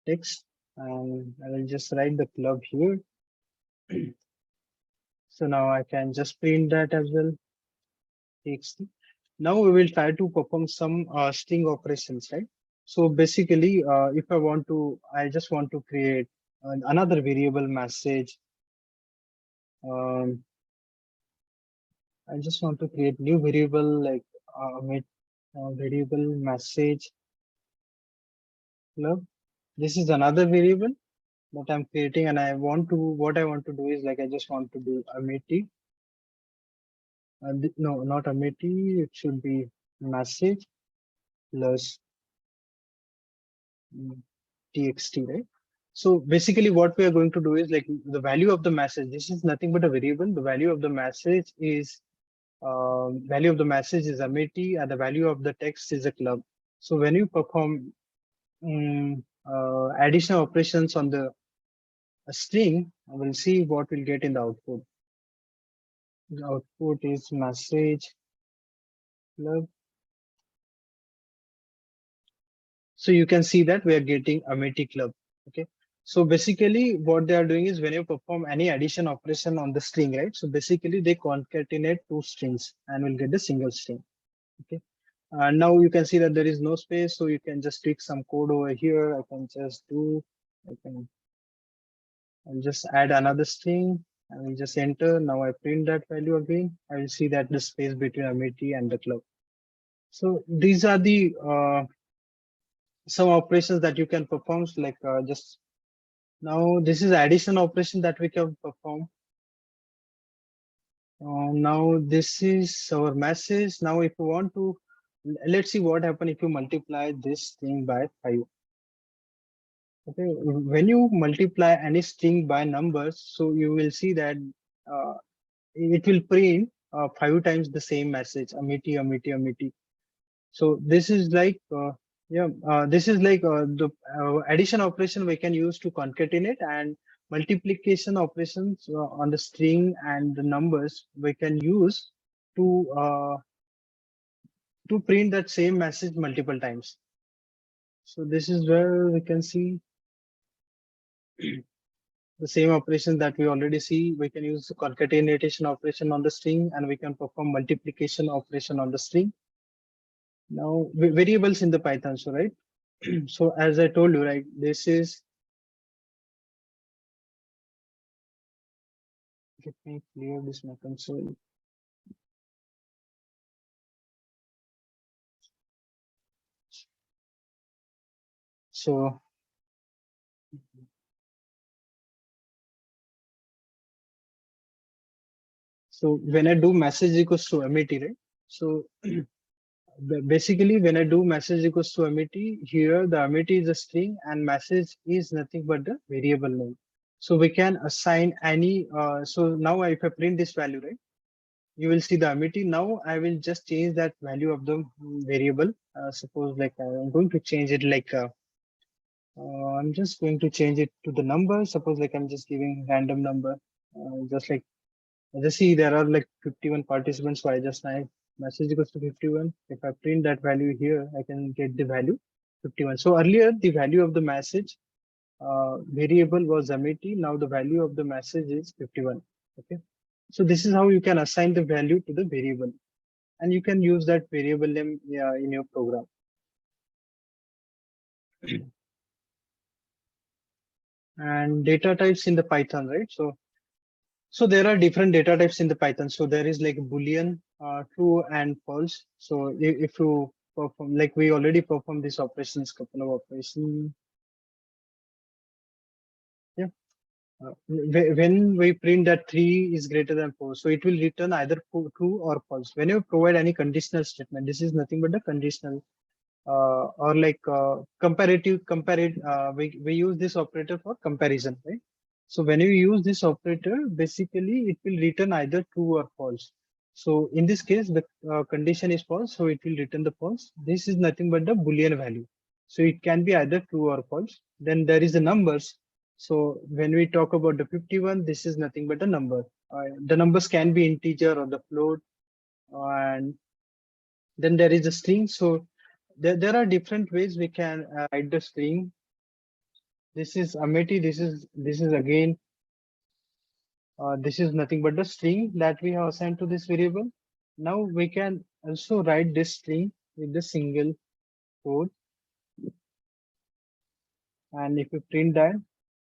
text, and I will just write the club here. So now I can just print that as well. Text. Now we will try to perform some string operations, right? So basically, if I just want to create another variable message. Um, I just want to create new variable like variable message club. This is another variable that I'm creating, and what I want to do is like I just want to do Amity. No, not Amity. It should be message plus txt, right? So basically, what we are going to do is like the value of the message. This is nothing but a variable. The value of the message is Amity, and the value of the text is a club. So when you perform additional operations on the string, we'll see what we'll get in the output. The output is message club. So you can see that we are getting Amity club. Okay. So basically what they are doing is when you perform any addition operation on the string, right? So basically they concatenate two strings and will get the single string. Okay. Now you can see that there is no space. So you can just tweak some code over here. I'll just add another string. I will just enter. Now I print that value again. I will see that the space between Amity and the club. So these are the some operations that you can perform, like just now this is addition operation that we can perform. Now this is our message. Now if you want to, let's see what happens if you multiply this thing by 5. Okay, when you multiply any string by numbers, so you will see that uh, it will print 5 times the same message, Amity, Amity, Amity. So this is like this is like the addition operation we can use to concatenate, and multiplication operations on the string and the numbers we can use uh, to print that same message multiple times. So this is where we can see the same operation that we already see. We can use the concatenation operation on the string, and we can perform multiplication operation on the string. Now variables in the Python, so right. So as I told you, right, this is, let me clear this my console. So when I do message equals to Amity, right? So basically when I do message equals to Amity, here the Amity is a string and message is nothing but the variable name. So we can assign any, so now if I print this value, right, you will see the Amity. Now I will just change that value of the variable. Suppose like I'm going to change it like, I'm just going to change it to the number. Suppose like I'm just giving random number, just like, just see there are like 51 participants. So I just type message equals to 51. If I print that value here, I can get the value 51. So earlier the value of the message variable was Amity. Now the value of the message is 51. Okay. So this is how you can assign the value to the variable, and you can use that variable name in your program. And data types in the Python, right? So there are different data types in the Python. So there is like Boolean, true and false. So if you perform, like we already performed these operations, couple of operations. Yeah. When we print that 3 is greater than 4, so it will return either true or false. When you provide any conditional statement, this is nothing but the conditional or like we use this operator for comparison, right? So when you use this operator, basically it will return either true or false. So in this case, the condition is false, so it will return the false. This is nothing but the Boolean value. So it can be either true or false. Then there is the numbers. So when we talk about the 51, this is nothing but a number. The numbers can be integer or the float, and then there is a string. So there are different ways we can write the string. This is Amity. This is again this is nothing but the string that we have assigned to this variable. Now we can also write this string with the single quote. And if you print that,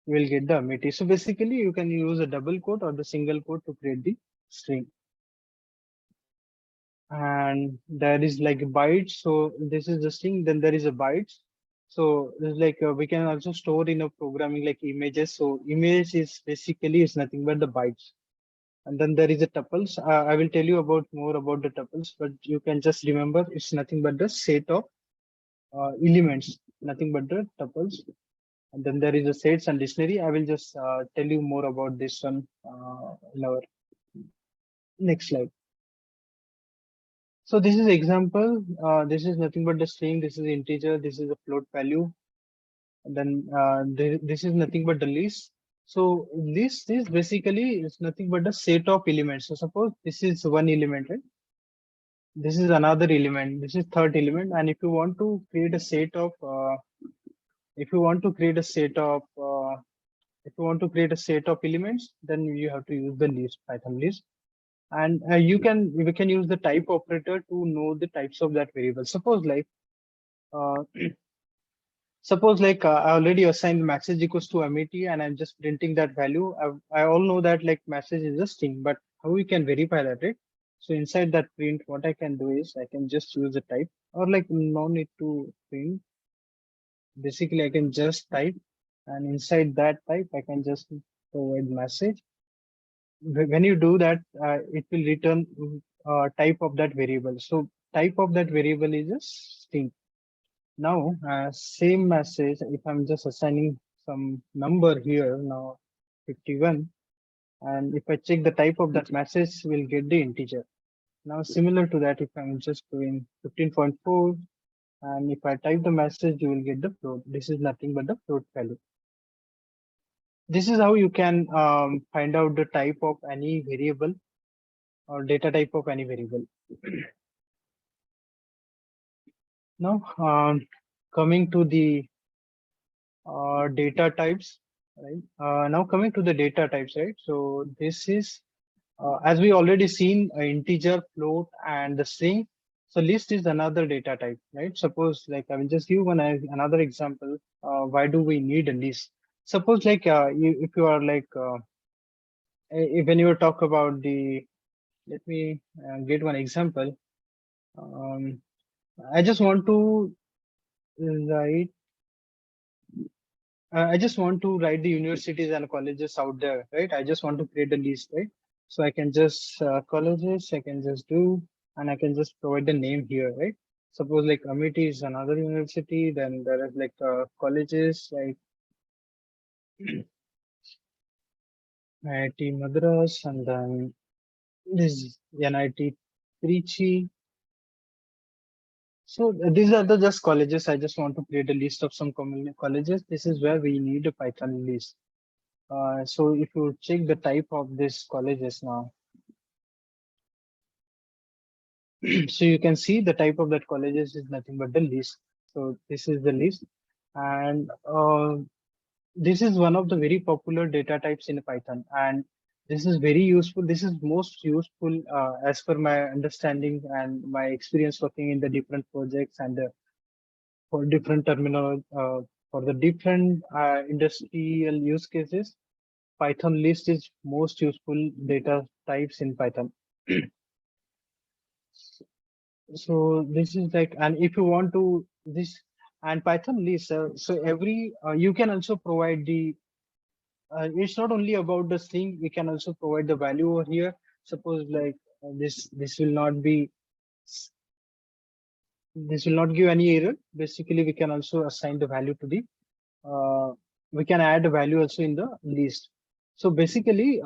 you will get the Amity. So basically, you can use a double quote or the single quote to create the string. And there is like bytes. So this is the string. Then there is a bytes. So it's like we can also store in a programming like images. So image is basically is nothing but the bytes. And then there is a tuples. I will tell you about more about the tuples, but you can just remember it's nothing but the set of elements, nothing but the tuples. And then there is a sets and dictionary. I will just tell you more about this one in our next slide. So this is example. This is nothing but the string. This is integer. This is a float value. And then this is nothing but the list. So list is basically it's nothing but the set of elements. So suppose this is one element, right? This is another element. This is third element. And if you want to create a set of, if you want to create a set of, if you want to create a set of elements, then you have to use the list, Python list. And we can use the type operator to know the types of that variable. Uh, suppose like I already assigned message equals to Amity and I'm just printing that value. I all know that like message is a string, but how we can verify that, right? So inside that print, what I can do is I can just use the type or like no need to print. Basically, I can just type and inside that type, I can just provide message. When you do that, it will return type of that variable. So type of that variable is a string. Now, same message, if I'm just assigning some number here now, 51, and if I check the type of that message, we'll get the integer. Now, similar to that, if I'm just doing 15.4, and if I type the message, you will get the float. This is nothing but the float value. This is how you can find out the type of any variable or data type of any variable. Now, coming to the data types, right? Now coming to the data types, right? So this is, as we already seen, integer, float, and the string. So list is another data type, right? Suppose like I will just give another example. Why do we need a list? Suppose like if you are like when you talk about the, let me get one example. Um, I just want to write I just want to write the universities and colleges out there, right? I just want to create a list, right? So I can just colleges, I can just do, and I can just provide the name here, right? Suppose like Amity is another university, then there is like colleges like IIT Madras, and then this NIT Trichy. So these are the just colleges. I just want to create a list of some colleges. This is where we need a Python list. So if you check the type of this colleges now, so you can see the type of that colleges is nothing but the list. So this is the list, and this is one of the very popular data types in Python, and this is very useful. This is most useful as per my understanding and my experience working in the different projects and for different terminal for the different industrial use cases. Python list is most useful data types in Python. So this is like, and if you want to this and Python list, so every you can also provide the. It's not only about the string. We can also provide the value over here. Suppose like this will not be this will not give any error. Basically, we can also assign the value to the. We can add a value also in the list. So basically,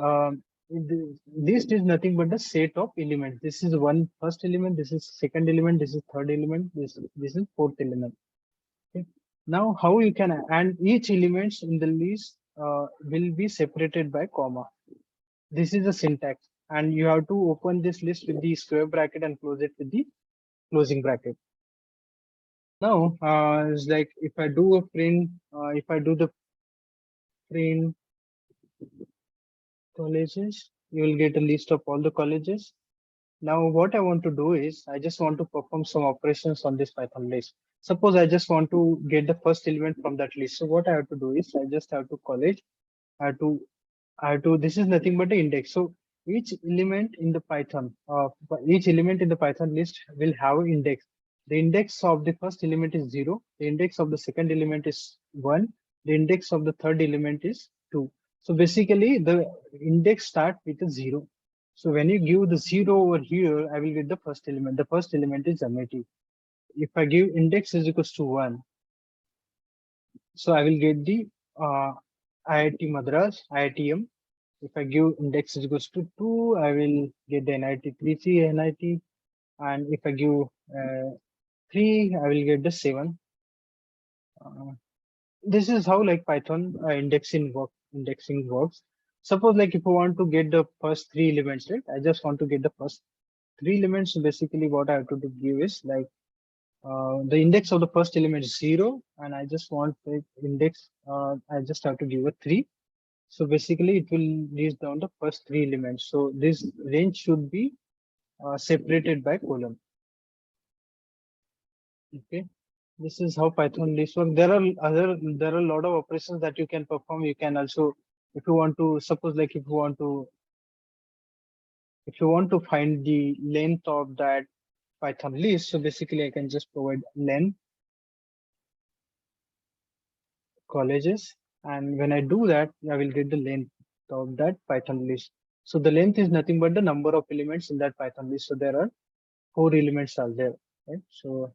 the list is nothing but the set of elements. This is one first element. This is second element. This is third element. This is fourth element. Okay. Now, how you can and each elements in the list will be separated by comma. This is the syntax, and you have to open this list with the square bracket and close it with the closing bracket. Now, it's like if I do a print, if I do the print colleges, you will get a list of all the colleges. Now, what I want to do is I just want to perform some operations on this Python list. Suppose I just want to get the first element from that list. So what I have to do is I just have to college. I have to this is nothing but the index. So each element in the Python, each element in the Python list will have an index. The index of the first element is 0. The index of the second element is 1. The index of the third element is 2. So basically the index start with a 0. So when you give the 0 over here, I will get the first element. The first element is MIT. If I give index is equals to 1, so I will get the IIT Madras, IITM. If I give index is equals to 2, I will get the NIT 3C, NIT. And if I give 3, I will get the 7. This is how like Python indexing works. Suppose like if you want to get the first 3 elements, right? I just want to get the first 3 elements. So basically what I have to do give is like the index of the first element is 0, and I just want the index, I just have to give a 3. So basically it will list down the first 3 elements. So this range should be separated by column. Okay, this is how Python lists work. There are a lot of operations that you can perform. You can also, if you want to, suppose like if you want to find the length of that Python list, so basically I can just provide len colleges, and when I do that, I will get the length of that Python list. So the length is nothing but the number of elements in that Python list. So there are 4 elements are there, right? So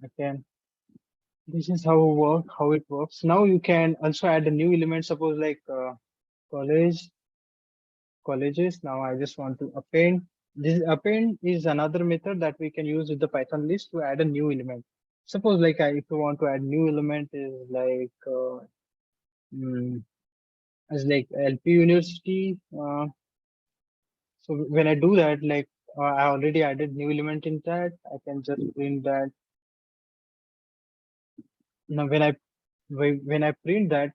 I can, this is how it works. Now you can also add a new element, suppose like colleges. Now I just want to append. This append is another method that we can use with the Python list to add a new element. Suppose like if you want to add new element is like as like LP University. So when I do that, like I already added new element in that, I can just print that. Now when I print that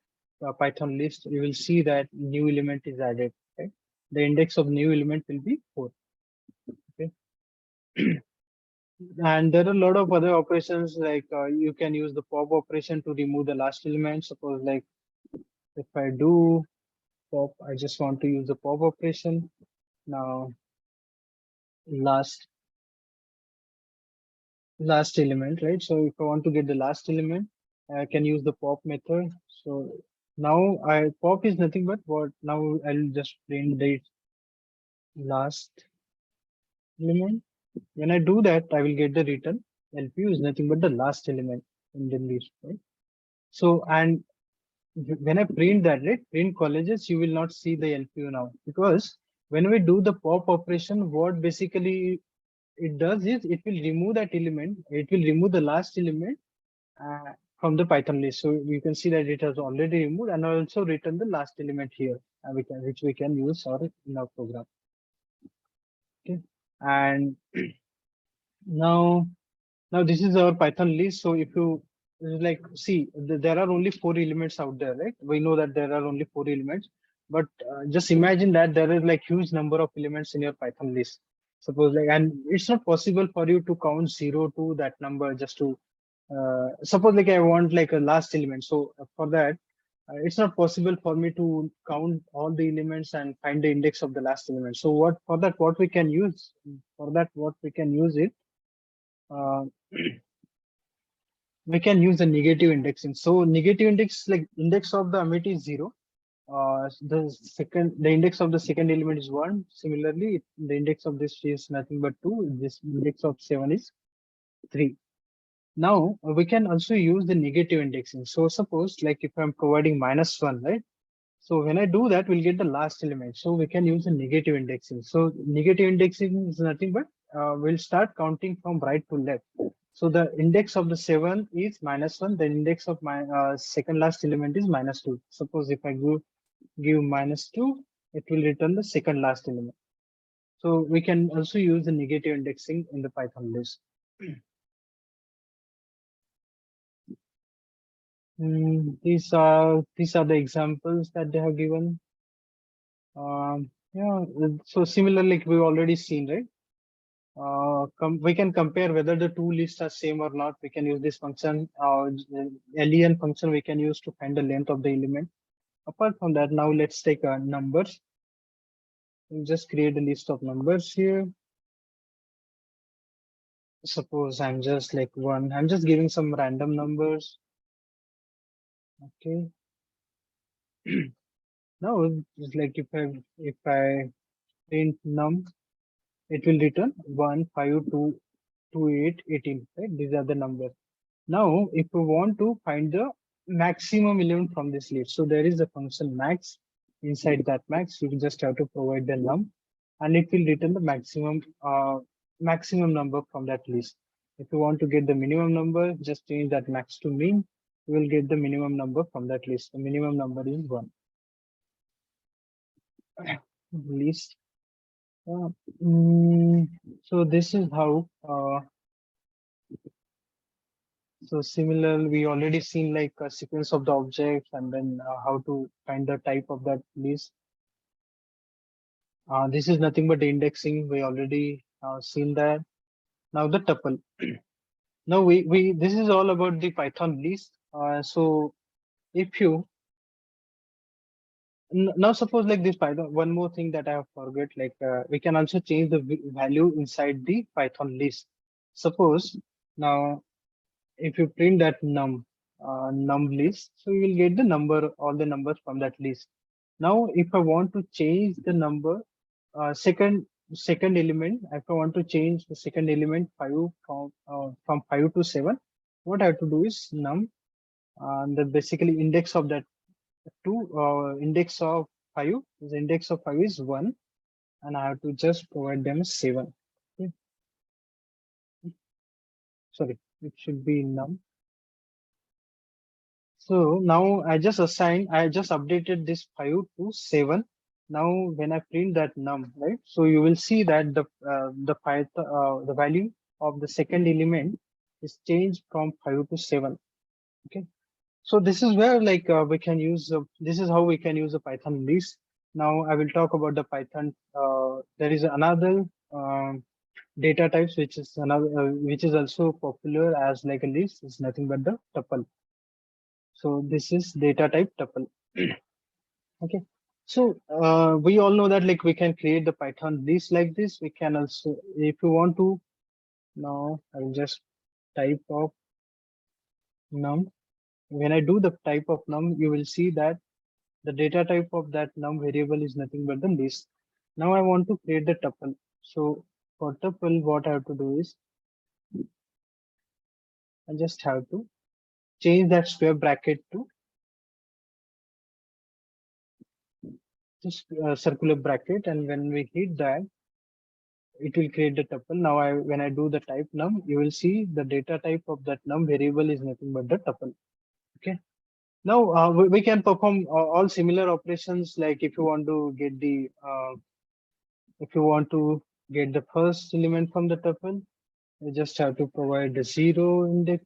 Python list, you will see that new element is added. Okay, the index of new element will be 4. Okay, and there are a lot of other operations like you can use the pop operation to remove the last element. Suppose like if I do pop, I just want to use the pop operation. Now last element, right? So if I want to get the last element, I can use the pop method. So now pop is nothing but what, now I'll just print the last element. When I do that, I will get the return. LPU is nothing but the last element in the list, right? So, and when I print that, right, print colleges, you will not see the LPU now, because when we do the pop operation, what basically it does is it will remove that element, it will remove the last element from the Python list. So you can see that it has already removed and also written the last element here, which we can use in our program. Okay, and now this is our Python list. So if you like see, there are only 4 elements out there, right? We know that there are only 4 elements, but just imagine that there is like huge number of elements in your Python list. Suppose like, and it's not possible for you to count 0 to that number just to suppose like I want like a last element. So for that, it's not possible for me to count all the elements and find the index of the last element. So what we can use it, uh, we can use the negative indexing. So negative index, like index of the Amit is 0. The index of the second element is 1. Similarly, the index of this is nothing but 2. This index of 7 is 3. Now we can also use the negative indexing. So suppose like if I'm providing -1, right? So when I do that, we'll get the last element. So we can use the negative indexing. So negative indexing is nothing but we'll start counting from right to left. So the index of the 7 is -1. The index of my second last element is -2. Suppose if I give -2, it will return the second last element. So we can also use the negative indexing in the Python list. These are the examples that they have given. Yeah, so similar like we've already seen, right? we can compare whether the two lists are same or not. We can use this function, len function we can use to find the length of the element. Apart from that, now let's take numbers. We'll just create a list of numbers here. Suppose I'm just like I'm just giving some random numbers. Okay. Now it's like if I print num, it will return 1, 5, 2, 2, 8, 18. Right? These are the numbers. Now, if we want to find the maximum element from this list, so there is a function max. Inside that max, you just have to provide the num, and it will return the maximum number from that list. If you want to get the minimum number, just change that max to min. You will get the minimum number from that list. The minimum number is 1. List. So this is how. So similar, we already seen like a sequence of the objects and then how to find the type of that list. This is nothing but indexing. We already seen that. Now the tuple. Now this is all about the Python list. So if you now suppose like this Python, one more thing that I have forgot, like we can also change the value inside the Python list. Suppose now if you print that num list, so you will get the number, all the numbers from that list. Now, if I want to change the number, second element, if I want to change the second element 5 from 5 to 7, what I have to do is num, the basically index of that index of 5, the index of 5 is 1, and I have to just provide them 7. Okay. Sorry, it should be num. So now I just updated this 5 to 7. Now when I print that num, right? So you will see that the value of the second element is changed from 5 to 7. Okay. So this is where like we can use, this is how we can use the Python list. Now I will talk about the Python. There is another data types, which is which is also popular as like a list. It's nothing but the tuple. So this is data type tuple. Okay. So we all know that like we can create the Python list like this. We can also, if you want to, now I will just type of num. When I do the type of num, you will see that the data type of that num variable is nothing but the list. Now I want to create the tuple. So for tuple, what I have to do is I just have to change that square bracket to just circular bracket, and when we hit that, it will create the tuple. Now when I do the type num, you will see the data type of that num variable is nothing but the tuple. Okay. Now we can perform all similar operations, like if you want to get the first element from the tuple, you just have to provide the 0 index,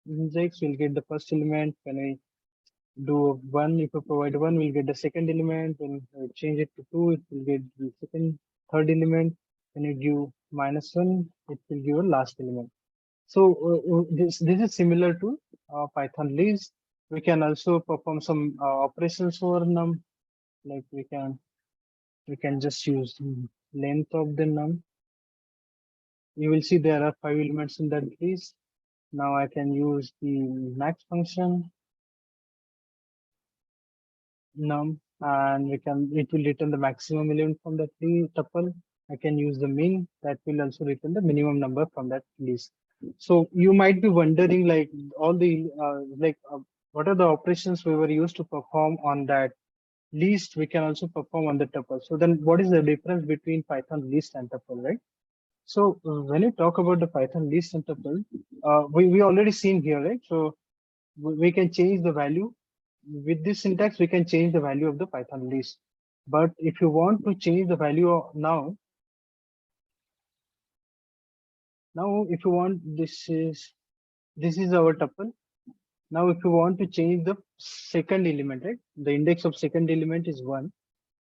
we'll get the first element. When I do 1, if you provide 1, we'll get the second element. When I change it to 2, it will get the third element. When you give -1, it will give a last element. So this is similar to Python list. We can also perform some operations for num, like we can just use length of the num. You will see there are 5 elements in that list. Now I can use the max function num, and it will return the maximum element from that tuple. I can use the min, that will also return the minimum number from that list. So you might be wondering like all the what are the operations we were used to perform on that list we can also perform on the tuple. So then what is the difference between Python list and tuple, right? So when you talk about the Python list and tuple, we already seen here, right? So we can change the value with this syntax. We can change the value of the Python list. But if you want to change the value now, if you want, this is our tuple. Now, if you want to change the second element, right? The index of second element is 1.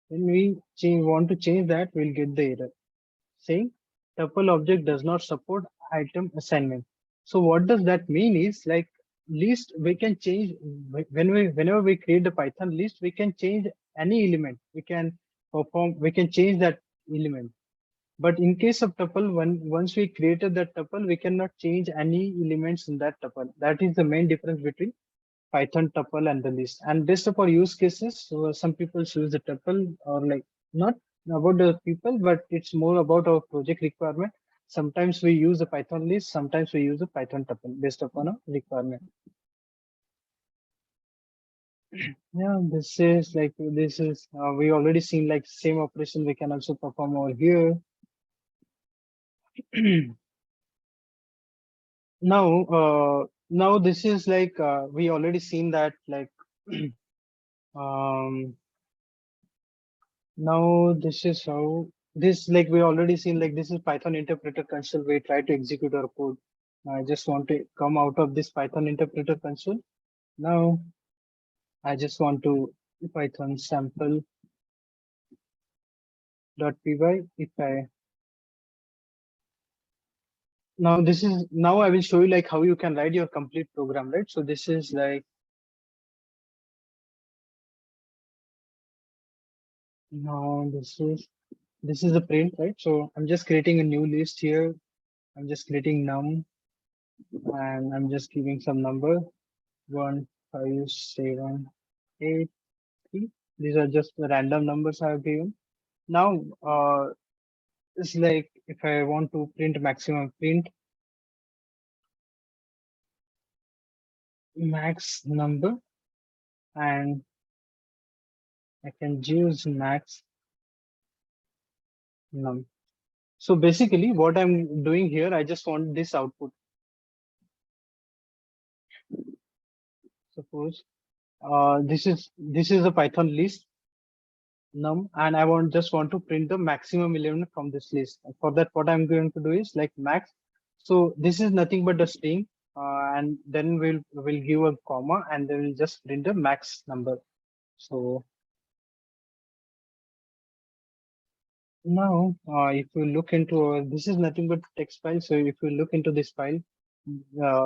When we want to change that, we'll get the error saying tuple object does not support item assignment. So what does that mean is like list we can change whenever we create the Python list, we can change any element. We can change that element. But in case of tuple, once we created that tuple, we cannot change any elements in that tuple. That is the main difference between Python tuple and the list. And based upon use cases, so some people choose the tuple or like not about the people, but it's more about our project requirement. Sometimes we use the Python list, sometimes we use the Python tuple based upon a requirement. Yeah, this is we already seen like same operation we can also perform over here. Now this is like we already seen that like um now this is how this like we already seen like this is Python interpreter console. We try to execute our code. I just want to come out of this Python interpreter console. Now I just want to Python sample.py. If I now I will show you like how you can write your complete program, right? So this is like now this is the print, right? So I'm just creating a new list here. I'm just creating num and I'm just giving some number 15783. These are just the random numbers I have given. Now it's like if I want to print maximum, print max number, and I can use max num. So basically what I'm doing here, I just want this output. Suppose this is a Python list num, and I just want to print the maximum element from this list. For that, what I'm going to do is like max. So this is nothing but a string, and then we'll give a comma, and then we'll just print the max number. So now, if you look into this is nothing but text file. So if you look into this file,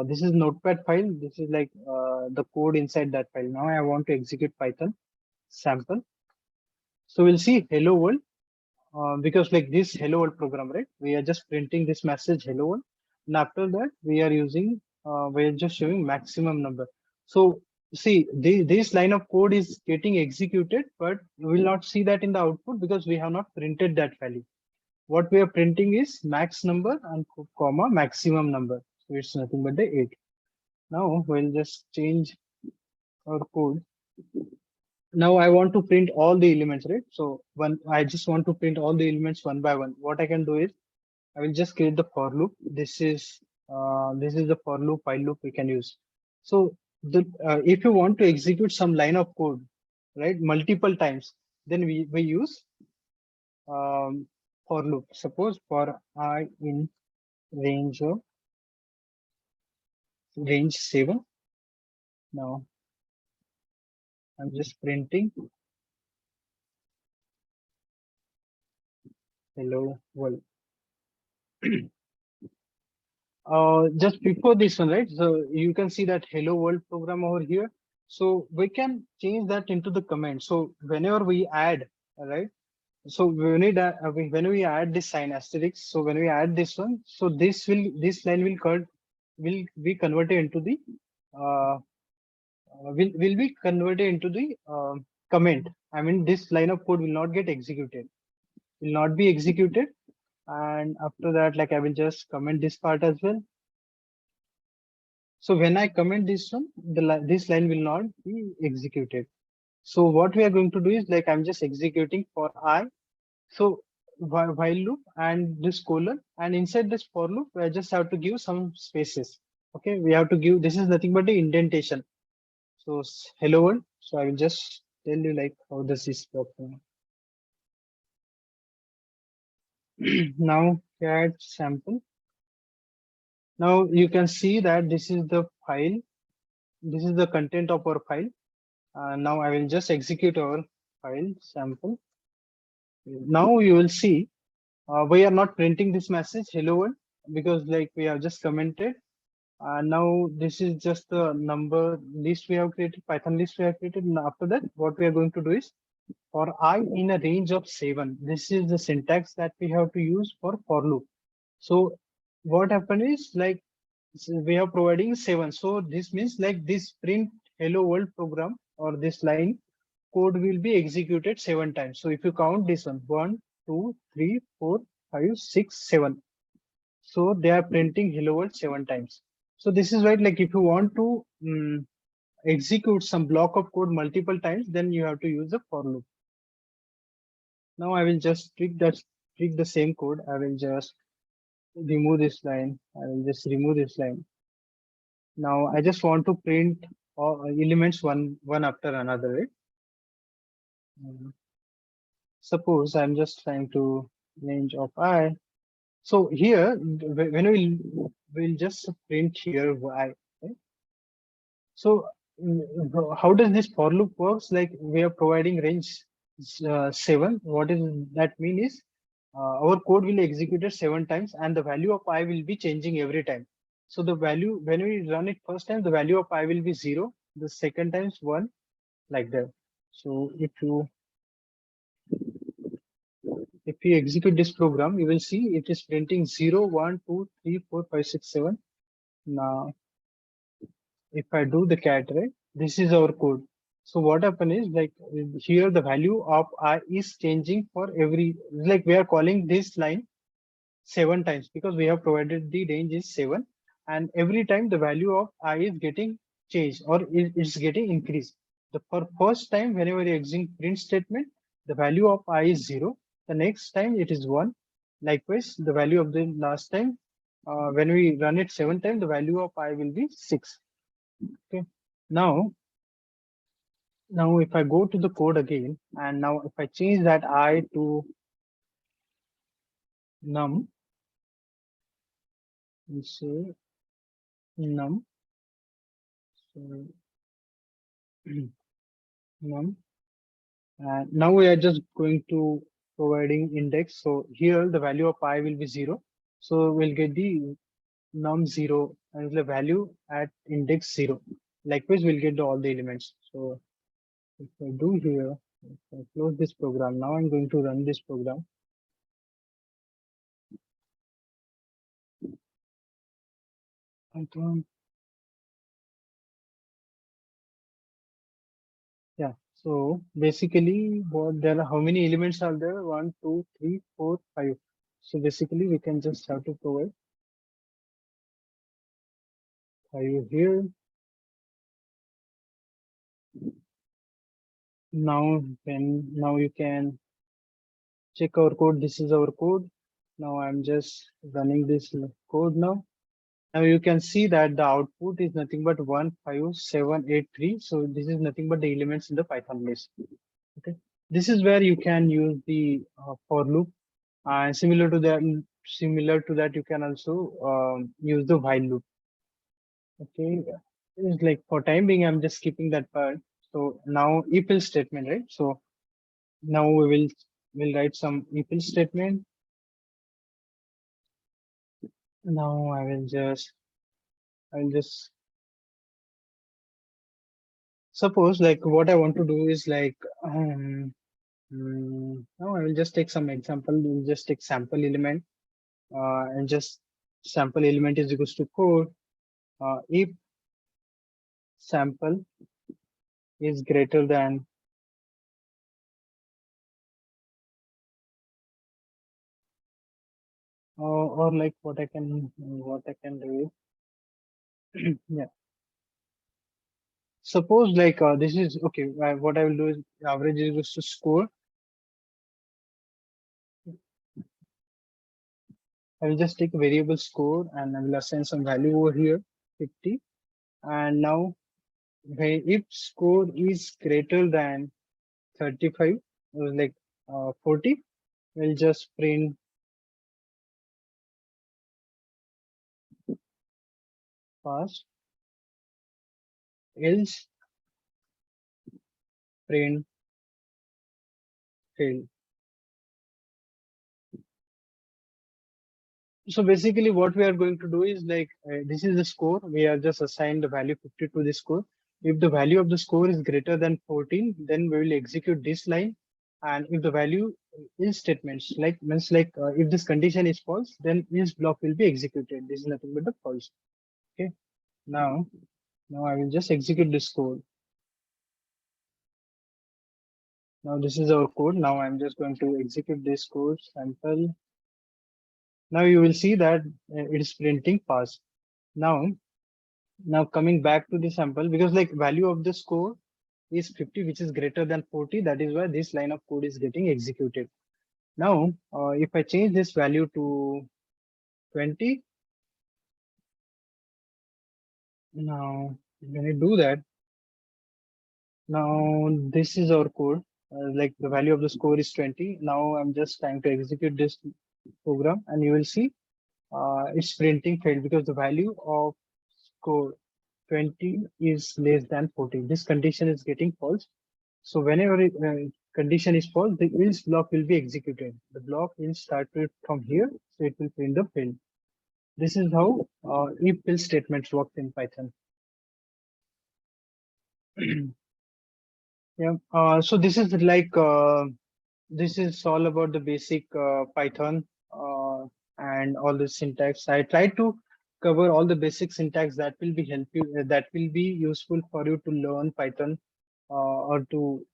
this is notepad file. This is like the code inside that file. Now I want to execute Python sample. So we'll see hello world. Because like this hello world program, right? We are just printing this message hello world, and after that we are just showing maximum number. So see, this line of code is getting executed, but you will not see that in the output because we have not printed that value. What we are printing is max number and comma maximum number. So it's nothing but the 8. Now we'll just change our code. Now I want to print all the elements, right? So I just want to print all the elements one by one. What I can do is I will just create the for loop. This is the for loop while loop we can use. So if you want to execute some line of code, right, multiple times, then we use for loop. Suppose for I in range of range 7. Now I'm just printing hello world. Just before this one, right? So you can see that hello world program over here. So we can change that into the command. So whenever we add, right? So when we add this sign asterisk, so when we add this one, so this line will be converted into the uh, will be converted into the comment. I mean, this line of code will not get executed, will not be executed. And after that, like I will just comment this part as well. So when I comment this one, this line will not be executed. So what we are going to do is like I'm just executing for I. So while loop and this colon, and inside this for loop, I just have to give some spaces. Okay, we have to give, this is nothing but the indentation. So hello world. So I will just tell you like how this is working. Now cat sample. Now you can see that this is the file. This is the content of our file. Now I will just execute our file sample. Now you will see we are not printing this message hello world because like we have just commented. Now this is just the number list we have created, Python list we have created. And after that, what we are going to do is for I in a range of 7. This is the syntax that we have to use for loop. So what happened is like we are providing 7. So this means like this print hello world program or this line code will be executed 7 times. So if you count this one, 2, 3, 4, 5, 6, 7. So they are printing hello world 7 times. So this is right. Like if you want to execute some block of code multiple times, then you have to use a for loop. Now I will just tweak the same code. I will just remove this line. I will just remove this line. Now I just want to print all elements one after another. Right? Suppose I'm just trying to range of I. So here, when we'll just print here I. Right? So how does this for loop works? Like we are providing range 7. What is that mean is our code will execute it 7 times and the value of I will be changing every time. So the value when we run it first time, the value of I will be 0. The second times 1 like that. So if you execute this program, you will see it is printing 0, 1, 2, 3, 4, 5, 6, 7. Now if I do the cat, right, this is our code. So what happen is like here the value of I is changing for every, like we are calling this line 7 times because we have provided the range is 7 and every time the value of I is getting changed or it's getting increased. The for first time whenever you execute print statement, the value of I is 0. The next time it is 1. Likewise, the value of the last time when we run it 7 times, the value of I will be 6. Okay. Now if I go to the code again, and now if I change that I to num, and say num, so num, and now we are just going to providing index. So here the value of I will be 0. So we'll get the num 0 and the value at index 0. Likewise, we'll get all the elements. So if I do here, if I close this program, now I'm going to run this program. Python. Yeah. So basically, what there are how many elements are there? 1, 2, 3, 4, 5. So basically, we can just have to provide 5 here. Now you can check our code. This is our code. Now I'm just running this code now. Now you can see that the output is nothing but 15783. So this is nothing but the elements in the Python list. Okay. This is where you can use the for loop. And similar to that, you can also use the while loop. Okay, it's like for time being, I'm just skipping that part. So now if else statement, right? So now will write some if else statement. Now I'll just suppose like what I want to do is like now I will just take some example. We'll just take sample element and just sample element is equals to code if sample is greater than or like what I can do is yeah. Suppose like this is okay. What I will do is average is equals to score. I will just take a variable score and I will assign some value over here 50. And now if score is greater than 35 like 40, we'll just print pass, else print fail. So basically what we are going to do is like, this is the score. We are just assigned the value 50 to the score. If the value of the score is greater than 14, then we will execute this line. And if the value is statements, like means like if this condition is false, then this block will be executed. This is nothing but the false. Okay. Now, now I will just execute this code. Now this is our code. Now I'm just going to execute this code sample. Now you will see that it is printing pass. Now, now coming back to the sample, because like value of the score is 50, which is greater than 40. That is why this line of code is getting executed. Now, if I change this value to 20, now when I do that, now this is our code. Like the value of the score is 20. Now I'm just trying to execute this program, and you will see it's printing failed because the value of score 20 is less than 40. This condition is getting false. So whenever condition is false, the else block will be executed. The block will start it from here, so it will print the failed. This is how if else statements work in Python. Yeah. So this is like this is all about the basic Python and all the syntax. I tried to cover all the basic syntax that will be help you that will be useful for you to learn Python or to.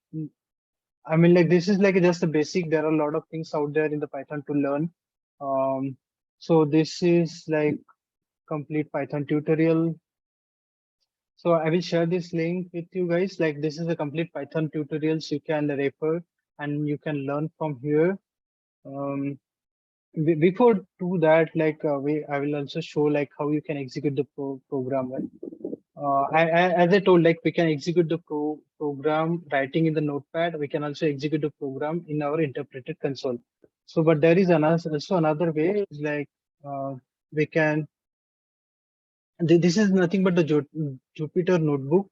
I mean, like this is like just a basic. There are a lot of things out there in the Python to learn. So this is like complete Python tutorial. So I will share this link with you guys. Like this is a complete Python tutorials you can refer and you can learn from here. Um, Before do that, like I will also show like how you can execute the program. Right? As I told, like we can execute the program writing in the notepad. We can also execute the program in our interpreted console. So, but there is another, also another way is like we can this is nothing but the Jupyter notebook.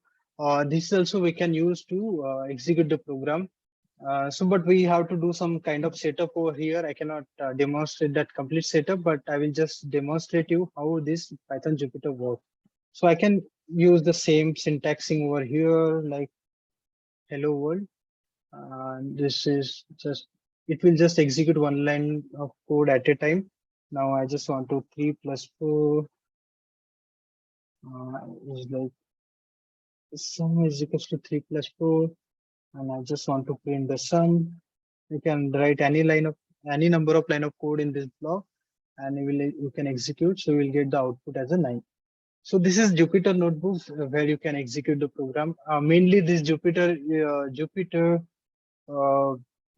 This also we can use to execute the program. So, but we have to do some kind of setup over here. I cannot demonstrate that complete setup, but I will just demonstrate you how this Python Jupyter works. So I can use the same syntaxing over here, like hello world. This is just, it will just execute one line of code at a time. Now I just want to 3 plus 4 is like sum is equals to 3 plus 4, and I just want to print the sum. You can write any line of any number of line of code in this block, and you can execute. So you will get the output as a 9. So this is Jupyter notebooks where you can execute the program. Mainly this Jupyter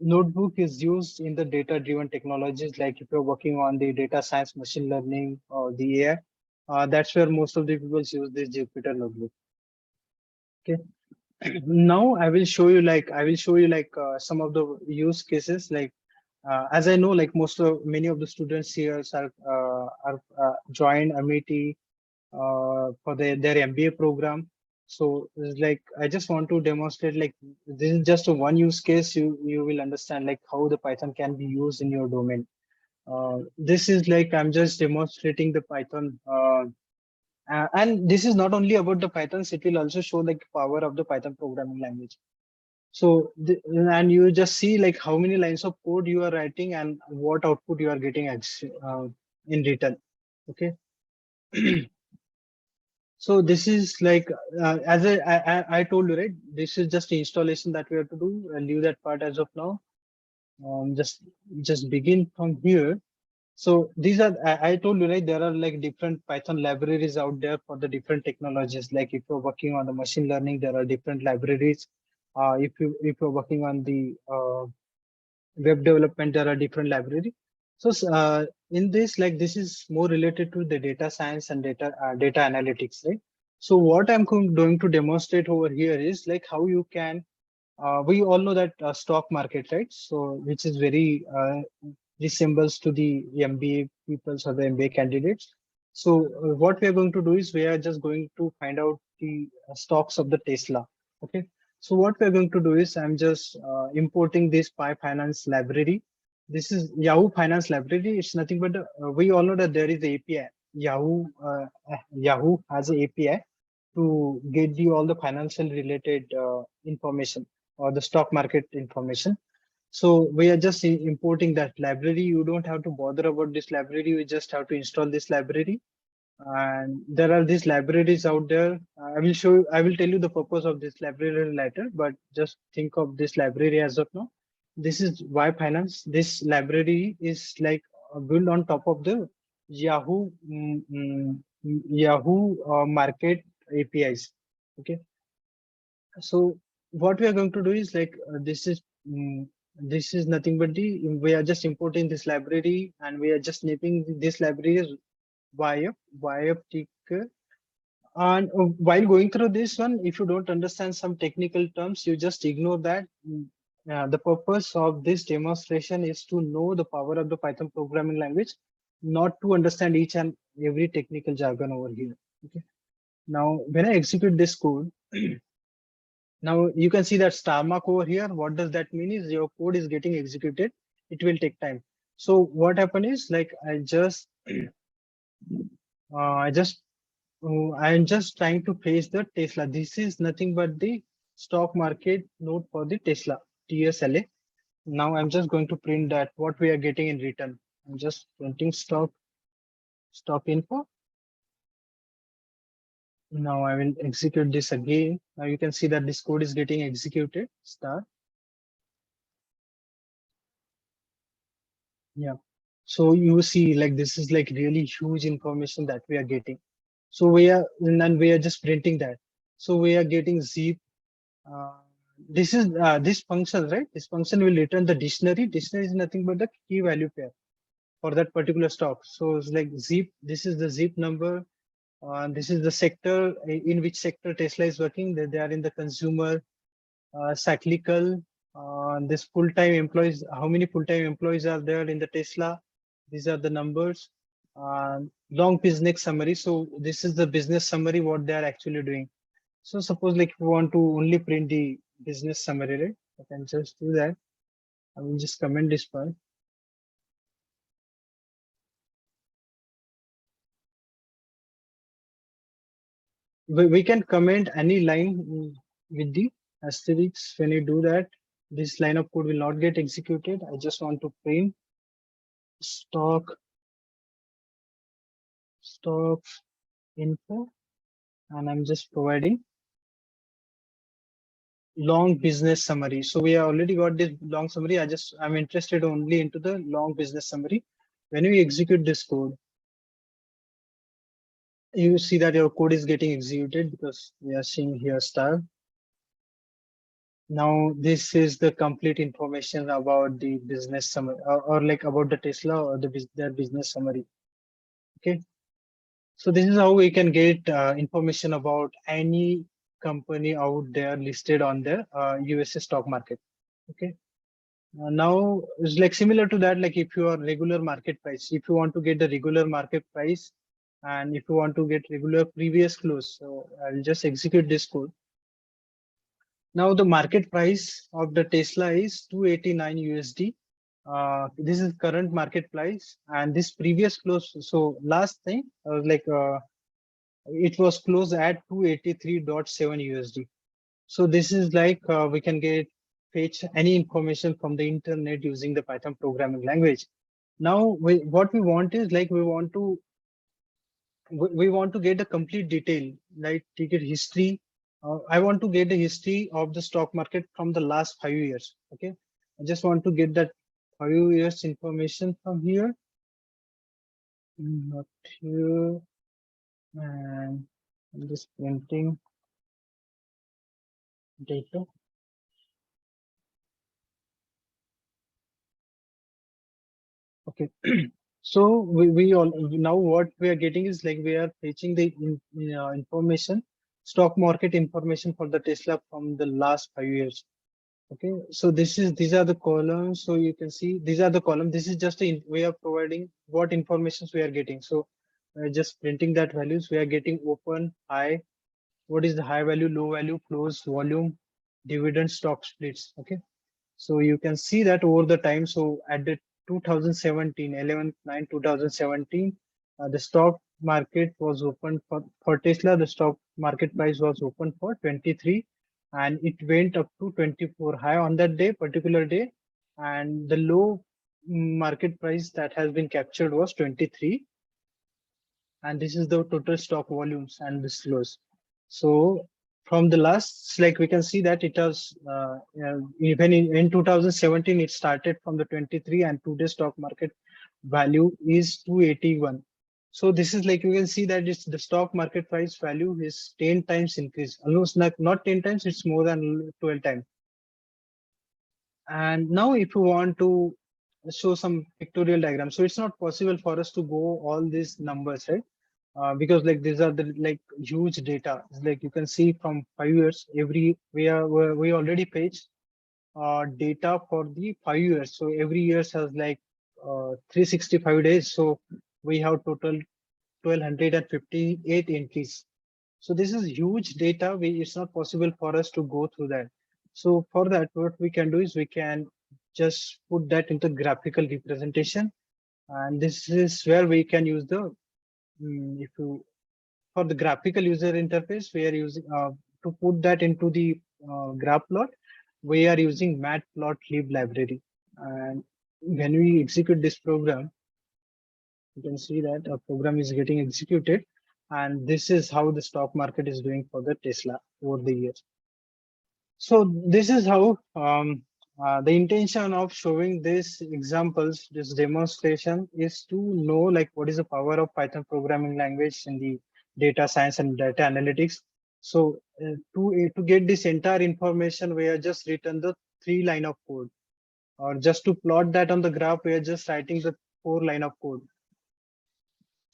notebook is used in the data-driven technologies. Like if you're working on the data science, machine learning, or the AI, that's where most of the people use this Jupyter notebook. Okay. Now I will show you like some of the use cases. Like as I know, like many of the students here are joined MET for their MBA program. So it's like I just want to demonstrate, like this is just a one use case. You will understand like how the Python can be used in your domain. This is like I'm just demonstrating the Python. And this is not only about the Pythons, it will also show like power of the Python programming language. So, and you just see like how many lines of code you are writing and what output you are getting in return. Okay. So this is like, as I told you, right? This is just the installation that we have to do. I'll leave that part as of now. Just begin from here. So these are, I told you, right, there are like different Python libraries out there for the different technologies. Like if you're working on the machine learning, there are different libraries. If you're working on the web development, there are different libraries. So in this, like this is more related to the data science and data analytics, right? So what I'm going to demonstrate over here is like how you can we all know that stock market, right? So which is very resembles to the MBA peoples or the MBA candidates. So what we are going to do is we are just going to find out the stocks of the Tesla. Okay. So what we are going to do is I'm just importing this PyFinance library. This is Yahoo Finance Library. It's nothing but we all know that there is a API. Yahoo has an API to get you all the financial related information or the stock market information. So we are just importing that library. You don't have to bother about this library. You just have to install this library. And there are these libraries out there. I will tell you the purpose of this library later, but just think of this library as of now. This is why finance. This library is like built on top of the Yahoo Yahoo market APIs. Okay, so what we are going to do is like this is nothing but the we are just importing this library and we are just snipping this library as YF and while going through this one, if you don't understand some technical terms, you just ignore that. The purpose of this demonstration is to know the power of the Python programming language, not to understand each and every technical jargon over here. Okay. Now, when I execute this code, now you can see that star mark over here. What does that mean is your code is getting executed. It will take time. So what happened is like I just I am just trying to face the Tesla. This is nothing but the stock market node for the Tesla, TSLA. Now I'm just going to print that what we are getting in return. I'm just printing stock info. Now I will execute this again. Now you can see that this code is getting executed. Start. Yeah. So you see like this is like really huge information that we are getting. So we are just printing that. So we are getting zip. Uh, this is this function, right? This function will return the dictionary. Dictionary is nothing but the key value pair for that particular stock. So it's like zip. This is the zip number. This is the sector in which sector Tesla is working. They are in the consumer, cyclical. This full-time employees. How many full-time employees are there in the Tesla? These are the numbers. Long business summary. So this is the business summary. What they are actually doing. So suppose like if you want to only print the business summary, right? I can just do that. I will just comment this part. We can comment any line with the asterisks. When you do that, this line of code will not get executed. I just want to print stock info, and I'm just providing long business summary. So we have already got this long summary. I'm interested only into the long business summary. When we execute this code, you see that your code is getting executed because we are seeing here star. Now this is the complete information about the business summary or like about the Tesla or their business summary. Okay. So this is how we can get information about any company out there listed on the USA stock market. Okay. Now it's like similar to that, like if you are regular market price, if you want to get the regular market price and if you want to get regular previous close, so I'll just execute this code. Now the market price of the Tesla is 289 USD. This is current market price and this previous close. So last thing it was closed at 283.7 USD. So this is like we can fetch any information from the internet using the Python programming language. Now what we want is like we want to get a complete detail like ticket history. I want to get the history of the stock market from the last 5 years. Okay, I just want to get that 5 years information from here. Not here, and I'm just printing data. Okay. So we all now what we are getting is like we are fetching the information, stock market information for the Tesla from the last 5 years. Okay, so these are the columns. So you can see these are the columns. This is just we are providing what informations we are getting. So just printing that values we are getting open, high. What is the high value, low value, close, volume, dividend, stock splits. Okay, so you can see that over the time. So at the 2017, 11/9, 2017, the stock market was open for Tesla. The stock market price was open for 23, and it went up to 24 high on that day, particular day. And the low market price that has been captured was 23, and this is the total stock volumes and this lows. So from the last, like we can see that it has even in 2017 it started from the 23, and today's stock market value is 281. So this is like you can see that it's the stock market price value is 10 times increase, almost not 10 times, it's more than 12 times. And now if you want to show some pictorial diagram, so it's not possible for us to go all these numbers, right? Because like these are the like huge data. Like you can see from 5 years, we already page data for the 5 years. So every year has like 365 days. So we have total 1258 entries. So this is huge data. It's not possible for us to go through that. So for that, what we can do is we can just put that into graphical representation. And this is where we can use the, if you, for the graphical user interface, we are using, to put that into the graph plot, we are using matplotlib library. And when we execute this program, you can see that a program is getting executed, and this is how the stock market is doing for the Tesla over the years. So this is how the intention of showing these examples, this demonstration, is to know like what is the power of Python programming language in the data science and data analytics. So to get this entire information, we have just written the 3 line of code, or just to plot that on the graph, we are just writing the 4 line of code.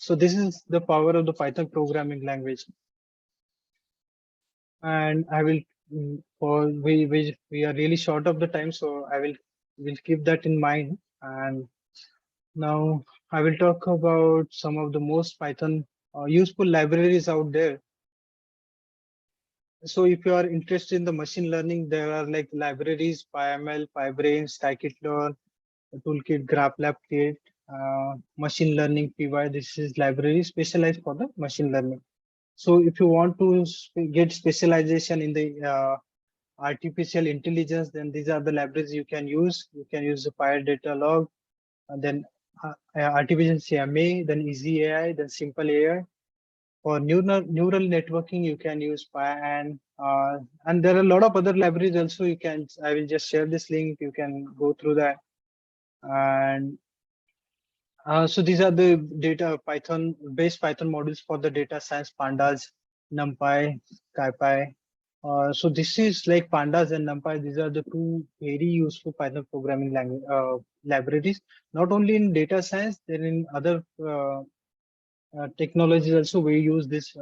So this is the power of the Python programming language. And I will, for we are really short of the time, so I will keep that in mind. And now I will talk about some of the most Python useful libraries out there. So if you are interested in the machine learning, there are like libraries, PyML, PyBrain, scikit-learn, Toolkit, GraphLab Kit, machine learning PY. This is library specialized for the machine learning. So if you want to get specialization in the artificial intelligence, then these are the libraries you can use. You can use the PyDataLog, and then artificial CMA, then Easy AI, then Simple AI. For neural networking, you can use PyAn, and there are a lot of other libraries also. You can, I will just share this link. You can go through that. And so these are the data Python based Python modules for the data science: Pandas, NumPy, SciPy. So this is like Pandas and NumPy. These are the 2 very useful Python programming language libraries. Not only in data science, then in other technologies also we use this.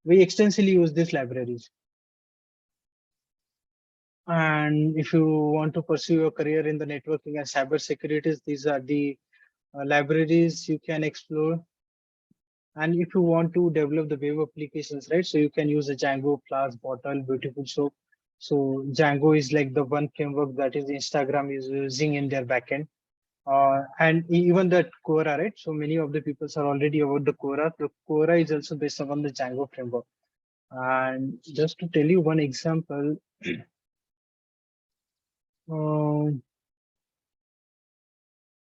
We extensively use these libraries. And if you want to pursue your career in the networking and cyber securities, these are the libraries you can explore. And if you want to develop the web applications, right? So you can use a Django, Flask, Bottle, Beautiful Soap. So Django is like the one framework that is Instagram is using in their backend. And even the Quora, right? So many of the people are already about the Quora. The Quora is also based on the Django framework. And just to tell you one example,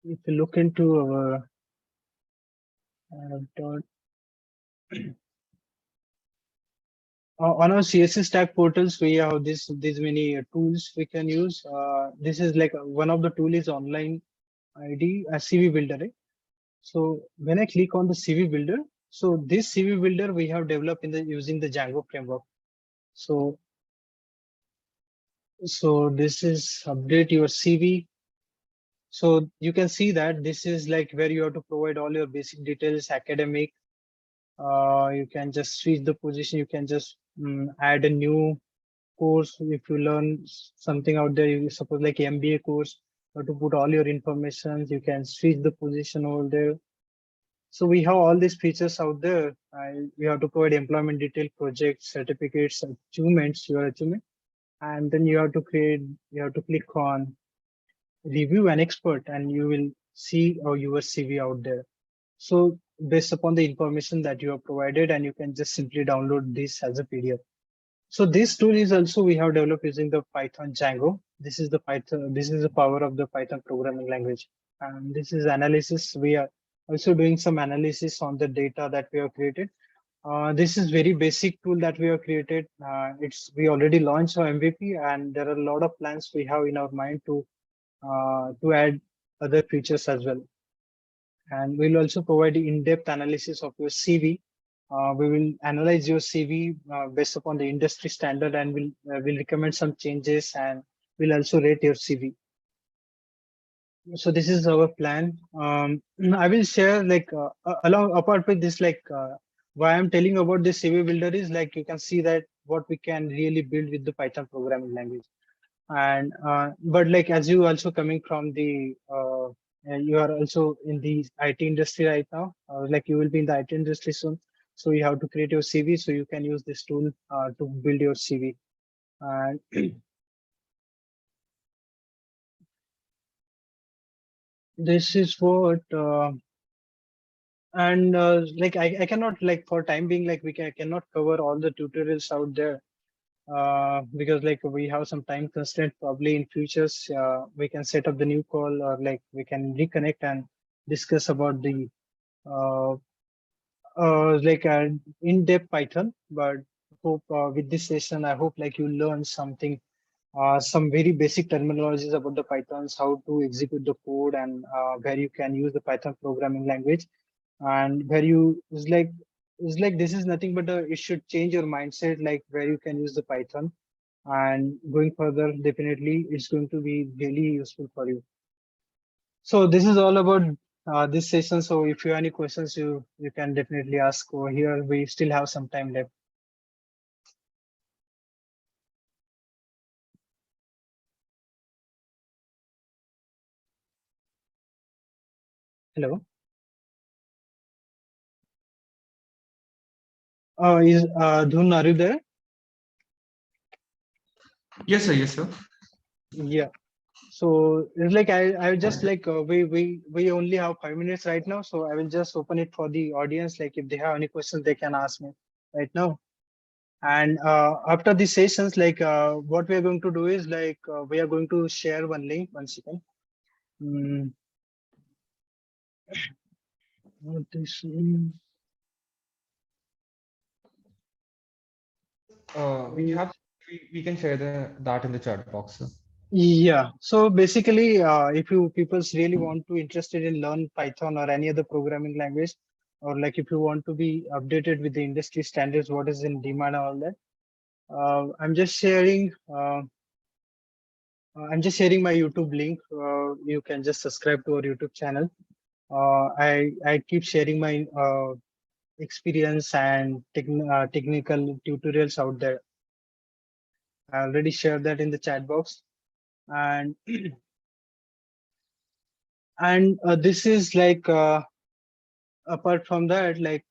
if you look into our on our CSS stack portals, we have these many tools we can use. This is like one of the tool is online ID, a CV builder. Right? So when I click on the CV builder, so this CV builder we have developed in the using the Django framework. So this is update your CV. So you can see that this is like where you have to provide all your basic details, academic. You can just switch the position. You can just add a new course. If you learn something out there, you suppose like MBA course, you have to put all your information. You can switch the position over there. So we have all these features out there. We have to provide employment detail, projects, certificates, achievements, your achievement, and then you have to create. You have to click on review an expert and you will see your CV out there. So based upon the information that you have provided, and you can just simply download this as a PDF. So this tool is also we have developed using the Python Django. This is the Python. This is the power of the Python programming language. And this is analysis. We are also doing some analysis on the data that we have created. This is very basic tool that we have created. It's we already launched our MVP, and there are a lot of plans we have in our mind to add other features as well. And we'll also provide in-depth analysis of your CV. We will analyze your CV based upon the industry standard, and we'll recommend some changes, and we'll also rate your CV. So this is our plan. I will share like along apart with this, like why I'm telling about this CV builder is like you can see that what we can really build with the Python programming language. And but like as you also coming from the you are also in the IT industry right now, like you will be in the IT industry soon, so you have to create your CV, so you can use this tool to build your CV. And this is what and like I cannot like for time being like I cannot cover all the tutorials out there because like we have some time constraint. Probably in futures we can set up the new call, or like we can reconnect and discuss about the uh, like in-depth Python. But hope with this session I hope like you learn something, some very basic terminologies about the Pythons, how to execute the code, and where you can use the Python programming language, and where you is like this is nothing but it should change your mindset, like where you can use the Python, and going further definitely it's going to be really useful for you. So this is all about this session. So if you have any questions, you can definitely ask over here. We still have some time left. Hello. Is Dhun, are you there? Yes, sir. Yes, sir. Yeah. So it's like I just like we only have 5 minutes right now, so I will just open it for the audience. Like if they have any questions, they can ask me right now. And after the sessions, like what we are going to do is like we are going to share one link. 1 second. Mm, what is We have we can share that in the chat box, sir. Yeah. So basically, if you people really want to interested in learn Python or any other programming language, or like if you want to be updated with the industry standards, what is in demand and all that, I'm just sharing. I'm just sharing my YouTube link. You can just subscribe to our YouTube channel. I keep sharing my experience and technical tutorials out there. I already shared that in the chat box, and and this is like apart from that, like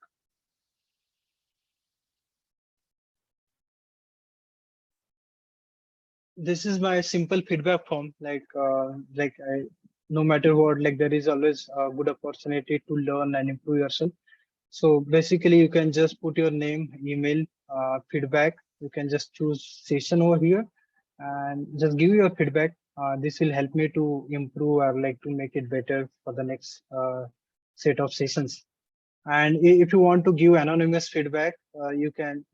this is my simple feedback form. Like I, no matter what, like there is always a good opportunity to learn and improve yourself. So basically, you can just put your name, email, feedback. You can just choose session over here, and just give your feedback. This will help me to improve or like to make it better for the next set of sessions. And if you want to give anonymous feedback, you can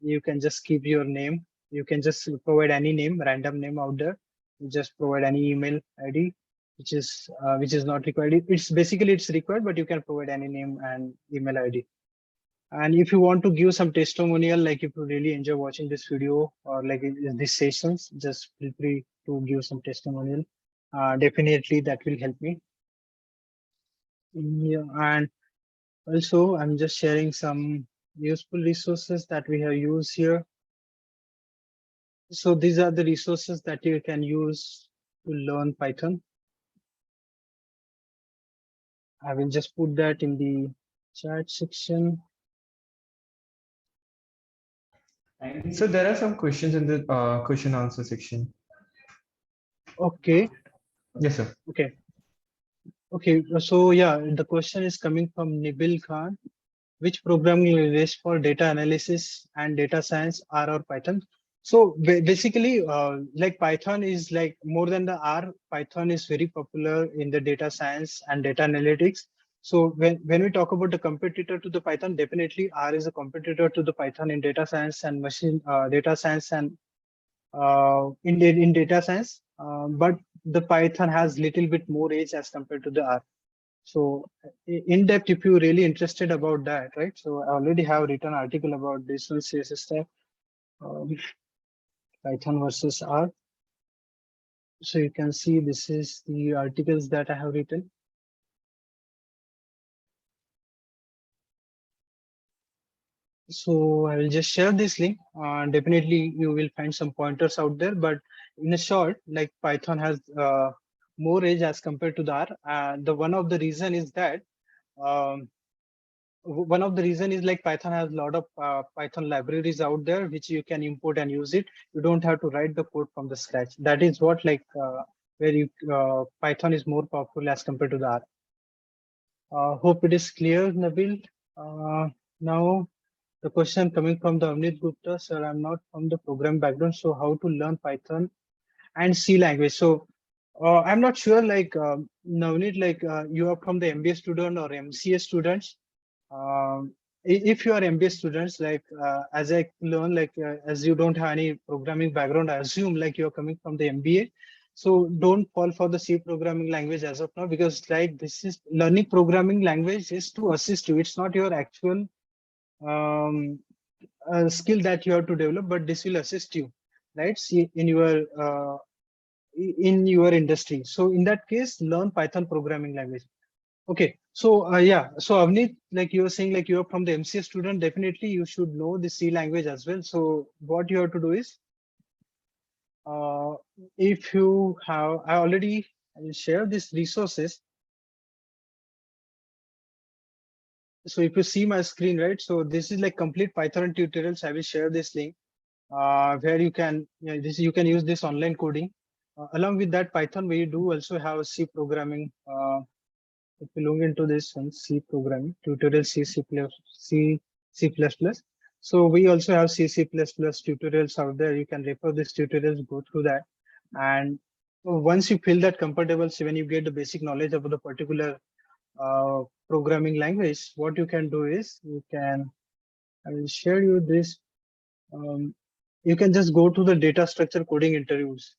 just keep your name. You can just provide any name, random name out there. You just provide any email ID, which is not required. It's basically it's required, but you can provide any name and email ID. And if you want to give some testimonial, like if you really enjoy watching this video or like in these sessions, just feel free to give some testimonial. Definitely that will help me. Yeah, and also, I'm just sharing some useful resources that we have used here. So these are the resources that you can use to learn Python. I will just put that in the chat section. So there are some questions in the question answer section. Okay. Yes, sir. Okay. Okay. So yeah, the question is coming from Nibil Khan. Which programming language for data analysis and data science, R or Python? So basically, like Python is like more than the R. Python is very popular in the data science and data analytics. So when we talk about the competitor to the Python, definitely R is a competitor to the Python in data science and machine data science and in data science. But the Python has little bit more age as compared to the R. So in depth, if you're really interested about that, right? So I already have written article about this one CSS stack, um, Python versus R. So you can see this is the articles that I have written. So I will just share this link. Definitely you will find some pointers out there, but in a short, like Python has more age as compared to the R. The one of the reason is that um, one of the reason is like Python has a lot of Python libraries out there which you can import and use it. You don't have to write the code from the scratch. That is what like where you Python is more powerful as compared to the R. Hope it is clear, Nabil. Now the question coming from the Avnit Gupta, sir, I'm not from the program background, so how to learn Python and C language? So I'm not sure, like Navneet, like you are from the MBA student or MCA students. If you are MBA students, like as I learn, like as you don't have any programming background, I assume like you're coming from the MBA. So don't fall for the C programming language as of now, because like this is learning programming language is to assist you. It's not your actual um, skill that you have to develop, but this will assist you, right? See, in your industry. So in that case, learn Python programming language. Okay, so yeah, so Avneet, like you were saying, like you're from the MCA student, definitely you should know the C language as well. So what you have to do is, uh, if you have, I will share these resources. So if you see my screen, right? So this is like complete Python tutorials. I will share this link where you can, you can use this online coding. Along with that Python, we do also have C programming. If you look into this one, C programming tutorial, C plus plus. So we also have C plus plus tutorials out there. You can refer these tutorials, go through that. And once you feel that comfortable, so when you get the basic knowledge about the particular programming language, what you can do is I will share you this. Um, you can just go to the data structure coding interviews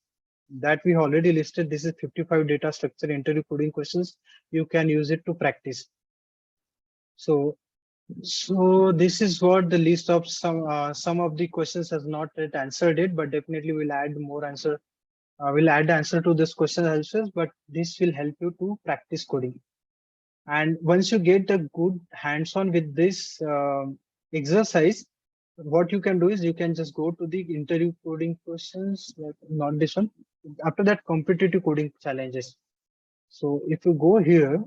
that we already listed. This is 55 data structure interview coding questions. You can use it to practice. So, so this is what the list of some of the questions has not yet answered it, but definitely we'll add more answer. We'll add answer to this question answers, but this will help you to practice coding. And once you get a good hands-on with this exercise, what you can do is you can just go to the interview coding questions, like not this one. After that, competitive coding challenges. So if you go here,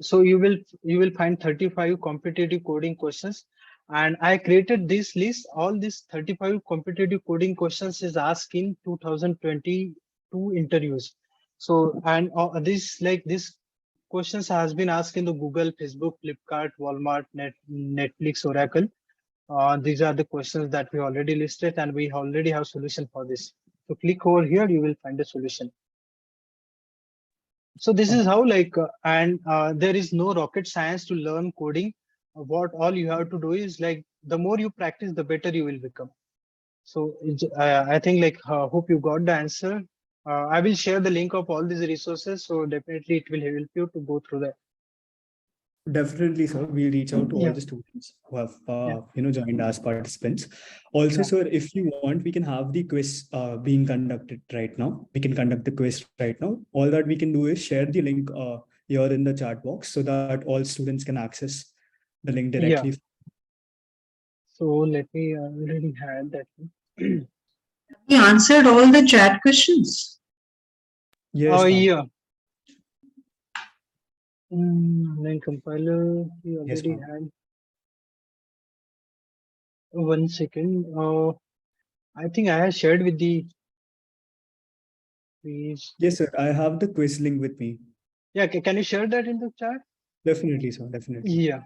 so you will find 35 competitive coding questions, and I created this list. All these 35 competitive coding questions is asked in 2022 interviews. So and this questions has been asked in the Google, Facebook, Flipkart, Walmart, Netflix, Oracle. These are the questions that we already listed, and we already have solution for this. So click over here, you will find a solution. So this is how like and there is no rocket science to learn coding. What all you have to do is like the more you practice, the better you will become. So I think like hope you got the answer. I will share the link of all these resources, so definitely it will help you to go through that. Definitely, sir. We'll reach out to all Yeah, the students who have, yeah, joined as participants. Also, yeah, sir, if you want, we can have the quiz being conducted right now. We can conduct the quiz right now. All that we can do is share the link here in the chat box so that all students can access the link yeah. directly. So let me already had that. We answered all the chat questions. Yes, Oh ma'am. yeah. Online compiler we Yes, already ma'am. had. 1 second. I think I have shared with the Please. Yes, sir. I have the quiz link with me. Yeah, can you share that in the chat? Definitely, sir. Definitely. Yeah.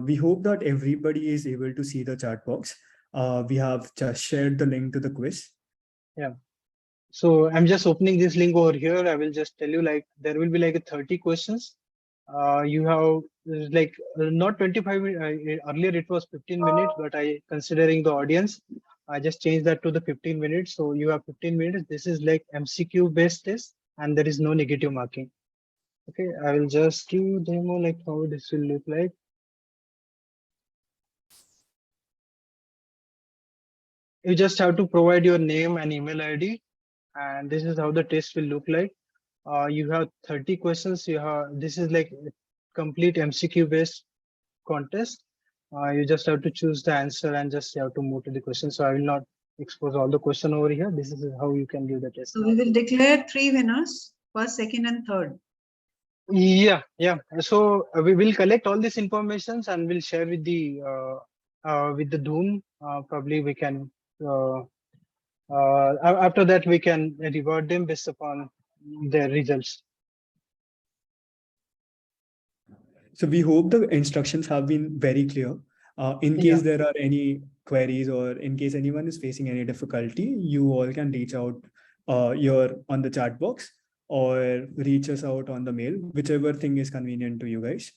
We hope that everybody is able to see the chat box. We have just shared the link to the quiz. Yeah. So I'm just opening this link over here. I will just tell you, like, there will be like a 30 questions. You have like not 25 minutes. Earlier it was 15 minutes, but considering the audience, I just changed that to the 15 minutes. So you have 15 minutes. This is like MCQ based test, and there is no negative marking. Okay, I will just give you demo like how this will look like. You just have to provide your name and email ID, and this is how the test will look like. You have 30 questions. You have, this is like a complete MCQ based contest. You just have to choose the answer and just have to move to the question. So I will not expose all the question over here. This is how you can do the test. So we will declare 3 winners, first, second, and third. Yeah. So we will collect all this information and we'll share with the Doom. Probably we can after that we can reward them based upon their results. So we hope the instructions have been very clear. In case there are any queries or in case anyone is facing any difficulty, you all can reach out here on the chat box or reach us out on the mail, whichever thing is convenient to you guys.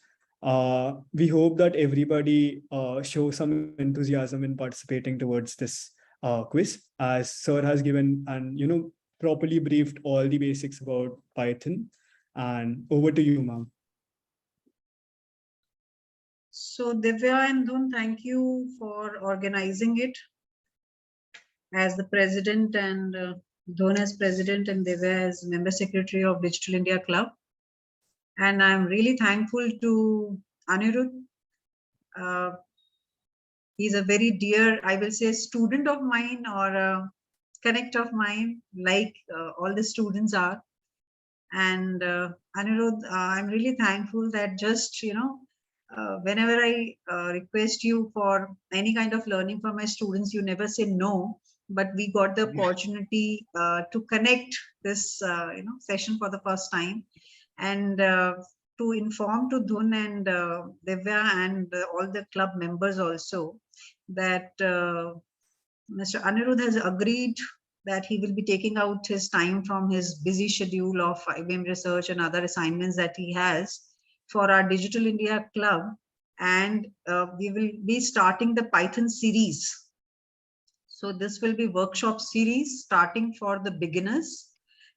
We hope that everybody shows some enthusiasm in participating towards this quiz, as sir has given and properly briefed all the basics about Python. And over to you, ma'am. So Divya and Dhun, thank you for organizing it as the president, and Dhun as president and Divya as member secretary of Digital India Club. And I'm really thankful to Anirudh. He's a very dear, I will say, student of mine or a connect of mine, like all the students are. And Anirudh, I'm really thankful that just, whenever I request you for any kind of learning from my students, you never say no, but we got the opportunity to connect this, session for the first time. And to inform to Dhun and Divya and all the club members also that Mr. Anirudh has agreed that he will be taking out his time from his busy schedule of IBM research and other assignments that he has for our Digital India Club. And we will be starting the Python series. So this will be workshop series starting for the beginners.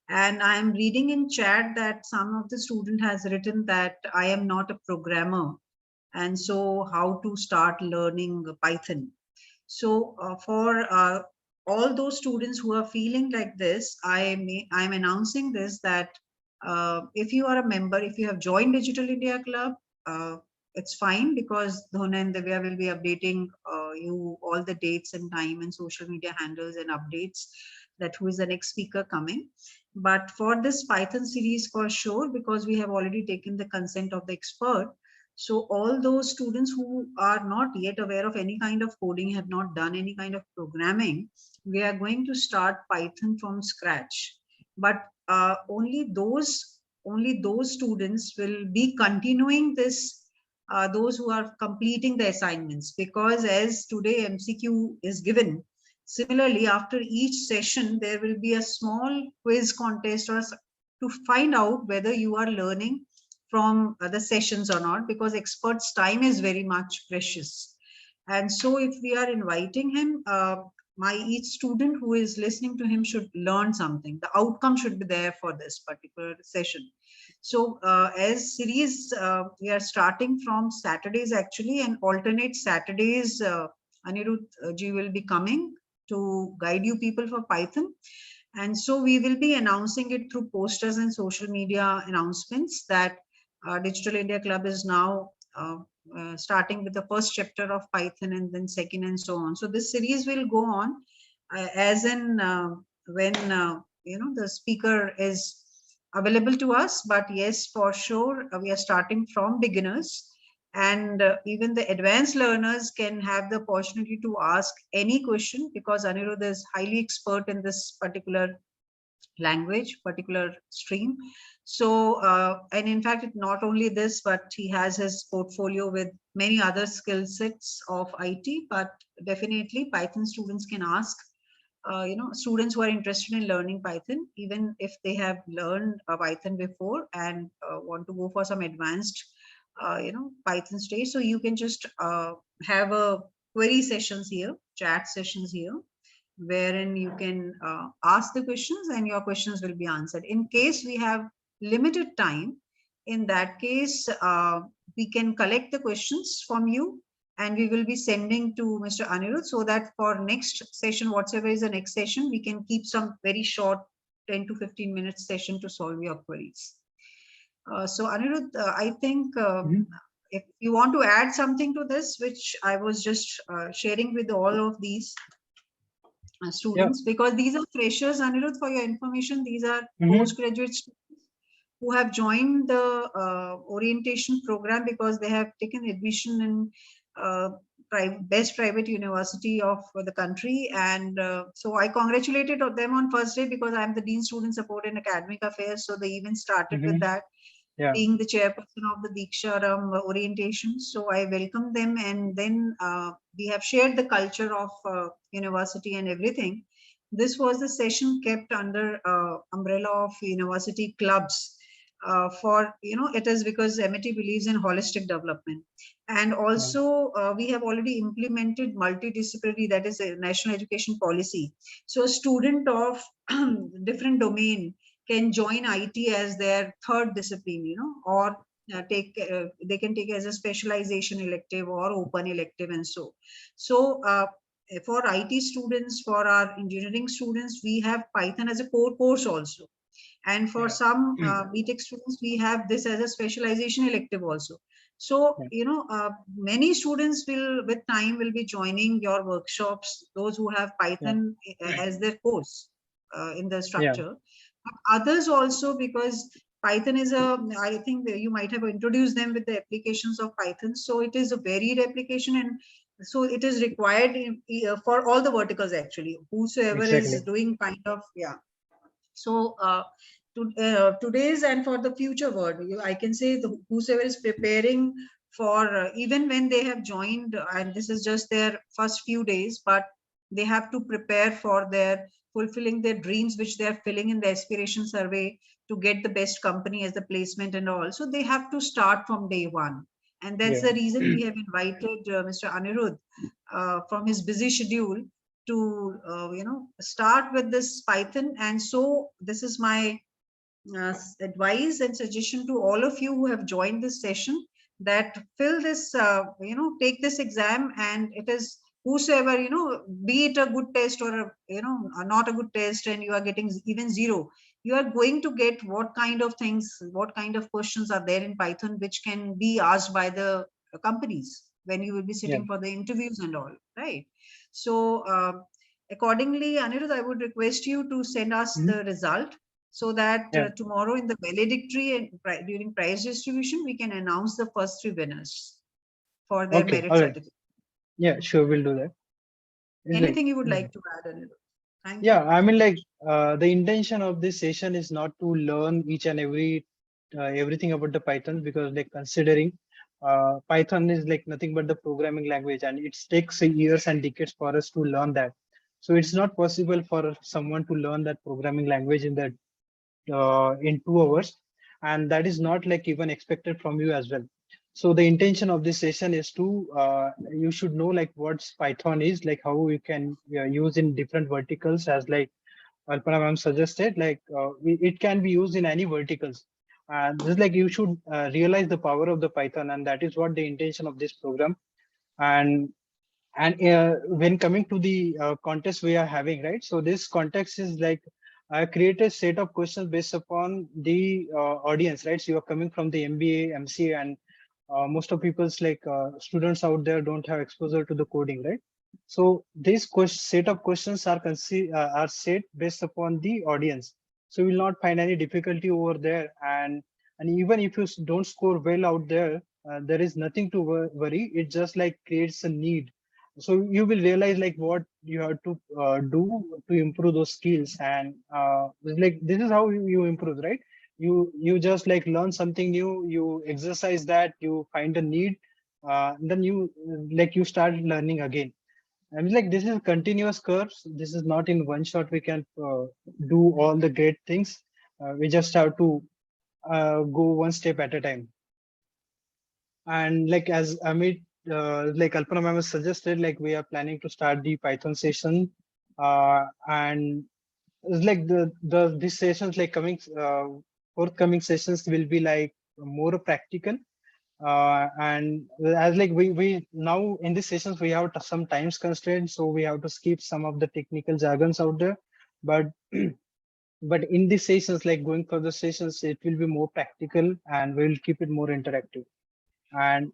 And I am reading in chat that some of the student has written that I am not a programmer. And so how to start learning Python. So for all those students who are feeling like this, I'm announcing this that if you are a member, if you have joined Digital India Club, it's fine because Dhun and Divya will be updating you all the dates and time and social media handles and updates that who is the next speaker coming. But for this Python series for sure, because we have already taken the consent of the expert. So all those students who are not yet aware of any kind of coding, have not done any kind of programming, we are going to start Python from scratch. But only those students will be continuing this, those who are completing the assignments, because as today MCQ is given, similarly after each session there will be a small quiz contest or to find out whether you are learning from the sessions or not, because experts' time is very much precious. And so if we are inviting him, each student who is listening to him should learn something. The outcome should be there for this particular session. So as series, we are starting from Saturdays actually, and alternate Saturdays, Anirudh ji will be coming to guide you people for Python. And so we will be announcing it through posters and social media announcements that Digital India Club is now starting with the first chapter of Python and then second and so on. So this series will go on as in when the speaker is available to us. But yes, for sure, we are starting from beginners. And even the advanced learners can have the opportunity to ask any question, because Anirudh is highly expert in this particular language, particular stream. So, and in fact, not only this, but he has his portfolio with many other skill sets of IT, but definitely Python students can ask, students who are interested in learning Python, even if they have learned Python before and want to go for some advanced, Python stage. So you can just have a query sessions here, chat sessions here, wherein you can ask the questions and your questions will be answered. In case we have limited time, in that case, we can collect the questions from you and we will be sending to Mr. Anirudh, so that for next session, whatever is the next session, we can keep some very short 10 to 15 minutes session to solve your queries. So Anirudh, I think if you want to add something to this, which I was just sharing with all of these students, because these are freshers, Anirudh, for your information. These are postgraduate students who have joined the orientation program because they have taken admission in best private university of the country. And so I congratulated them on first day, because I'm the Dean Student Support and Academic Affairs. So the event started with that. Being the chairperson of the Diksharam orientation. So I welcome them, and then we have shared the culture of university and everything. This was the session kept under umbrella of university clubs for, it is because MIT believes in holistic development. And also we have already implemented multidisciplinary, that is a national education policy. So a student of different domain can join IT as their third discipline, or they can take as a specialization elective or open elective, and so. So for IT students, for our engineering students, we have Python as a core course also. And for some BTech students, we have this as a specialization elective also. So, many students will, with time, will be joining your workshops, those who have Python as their course in the structure. Others also, because Python is I think you might have introduced them with the applications of Python. So it is a varied application, and so it is required for all the verticals actually, whosoever is doing kind of, So today's and for the future world, I can say whosoever is preparing for, even when they have joined, and this is just their first few days, but they have to prepare for their fulfilling their dreams, which they are filling in the aspiration survey to get the best company as the placement and all. So they have to start from day one. And that's the reason we have invited Mr. Anirudh from his busy schedule to, start with this Python. And so this is my advice and suggestion to all of you who have joined this session, that fill this, take this exam, and it is whosoever, be it a good test or not a good test, and you are getting even 0, you are going to get what kind of things, what kind of questions are there in Python, which can be asked by the companies when you will be sitting for the interviews and all, right? So accordingly, Anirudh, I would request you to send us the result, so that tomorrow in the valedictory and during prize distribution, we can announce the first 3 winners for their merit certificate. Yeah, sure, we'll do that. Anything you would like to add, Anirudh? Thank you. I mean, the intention of this session is not to learn each and everything about the Python, because considering Python is nothing but the programming language, and it takes years and decades for us to learn that. So it's not possible for someone to learn that programming language in 2 hours, and that is not even expected from you as well. So the intention of this session is to you should know what Python is, how you can use in different verticals, as Alpana ma'am suggested, it can be used in any verticals. And this you should realize the power of the Python, and that is what the intention of this program. And when coming to the contest we are having, right? So this context is I create a set of questions based upon the audience, right? So you are coming from the MBA, MCA, and most of people's students out there don't have exposure to the coding, right? So this set of questions are set based upon the audience. So you will not find any difficulty over there. And even if you don't score well out there, there is nothing to worry. It just like creates a need. So you will realize like what you have to do to improve those skills, and like this is how you improve, right? You just like learn something new, you exercise that, you find a need, then you like you start learning again. And like this is continuous curves. This is not in one shot we can do all the great things. We just have to go one step at a time. And like as Amit, like Alpana ma'am has suggested, like we are planning to start the Python session, and it's like the these sessions like coming forthcoming sessions will be like more practical. And as like we now in these sessions we have some times constraints, so we have to skip some of the technical jargons out there. But but in these sessions, like going for the sessions, it will be more practical and we'll keep it more interactive. And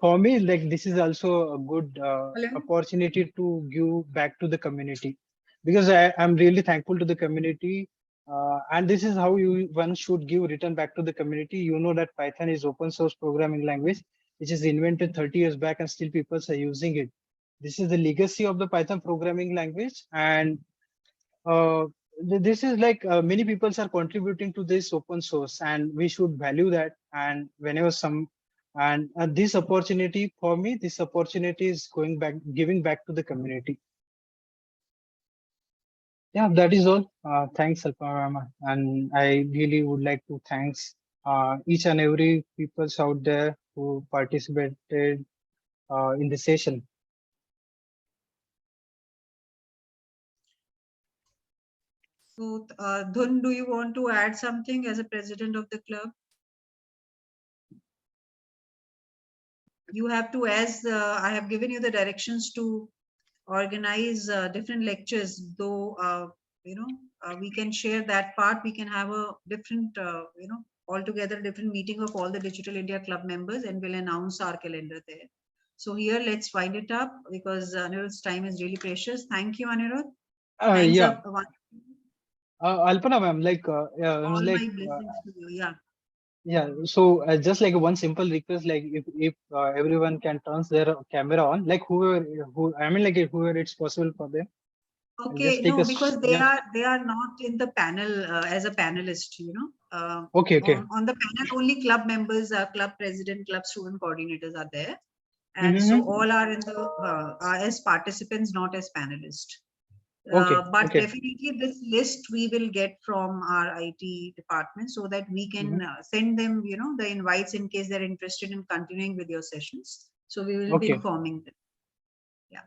for me, like this is also a good Hello? opportunity to give back to the community, because I'm really thankful to the community. And this is how one should give return back to the community. You know that Python is open source programming language, which is invented 30 years back and still people are using it. This is the legacy of the Python programming language. And uh, this is like many people are contributing to this open source, and we should value that. And whenever some and this opportunity, for me, this opportunity is going back, giving back to the community. Yeah, that is all. Thanks, Alpama, and I really would like to thanks each and every people out there who participated in the session. So, Dhun, do you want to add something as a president of the club? You have to, as I have given you the directions to organize different lectures, though, we can share that part. We can have a different, altogether different meeting of all the Digital India Club members, and we'll announce our calendar there. So here, let's wind it up because Anirudh's time is really precious. Thank you, Anirudh. Thanks, Yeah, Alpana ma'am, like, all like, my blessings to you. Yeah. yeah. So just like one simple request, like if everyone can turn their camera on, like who I mean, like whoever it's possible for them, Okay, just take a no, because yeah. they are not in the panel as a panelist, Okay, okay. on the panel only club members, club president, club student coordinators are there, and so Mm-hmm. all are in the are as participants, not as panelists. Okay, But okay. definitely this list we will get from our IT department so that we can Mm-hmm. send them, the invites in case they're interested in continuing with your sessions. So we will be Okay. informing them. Yeah.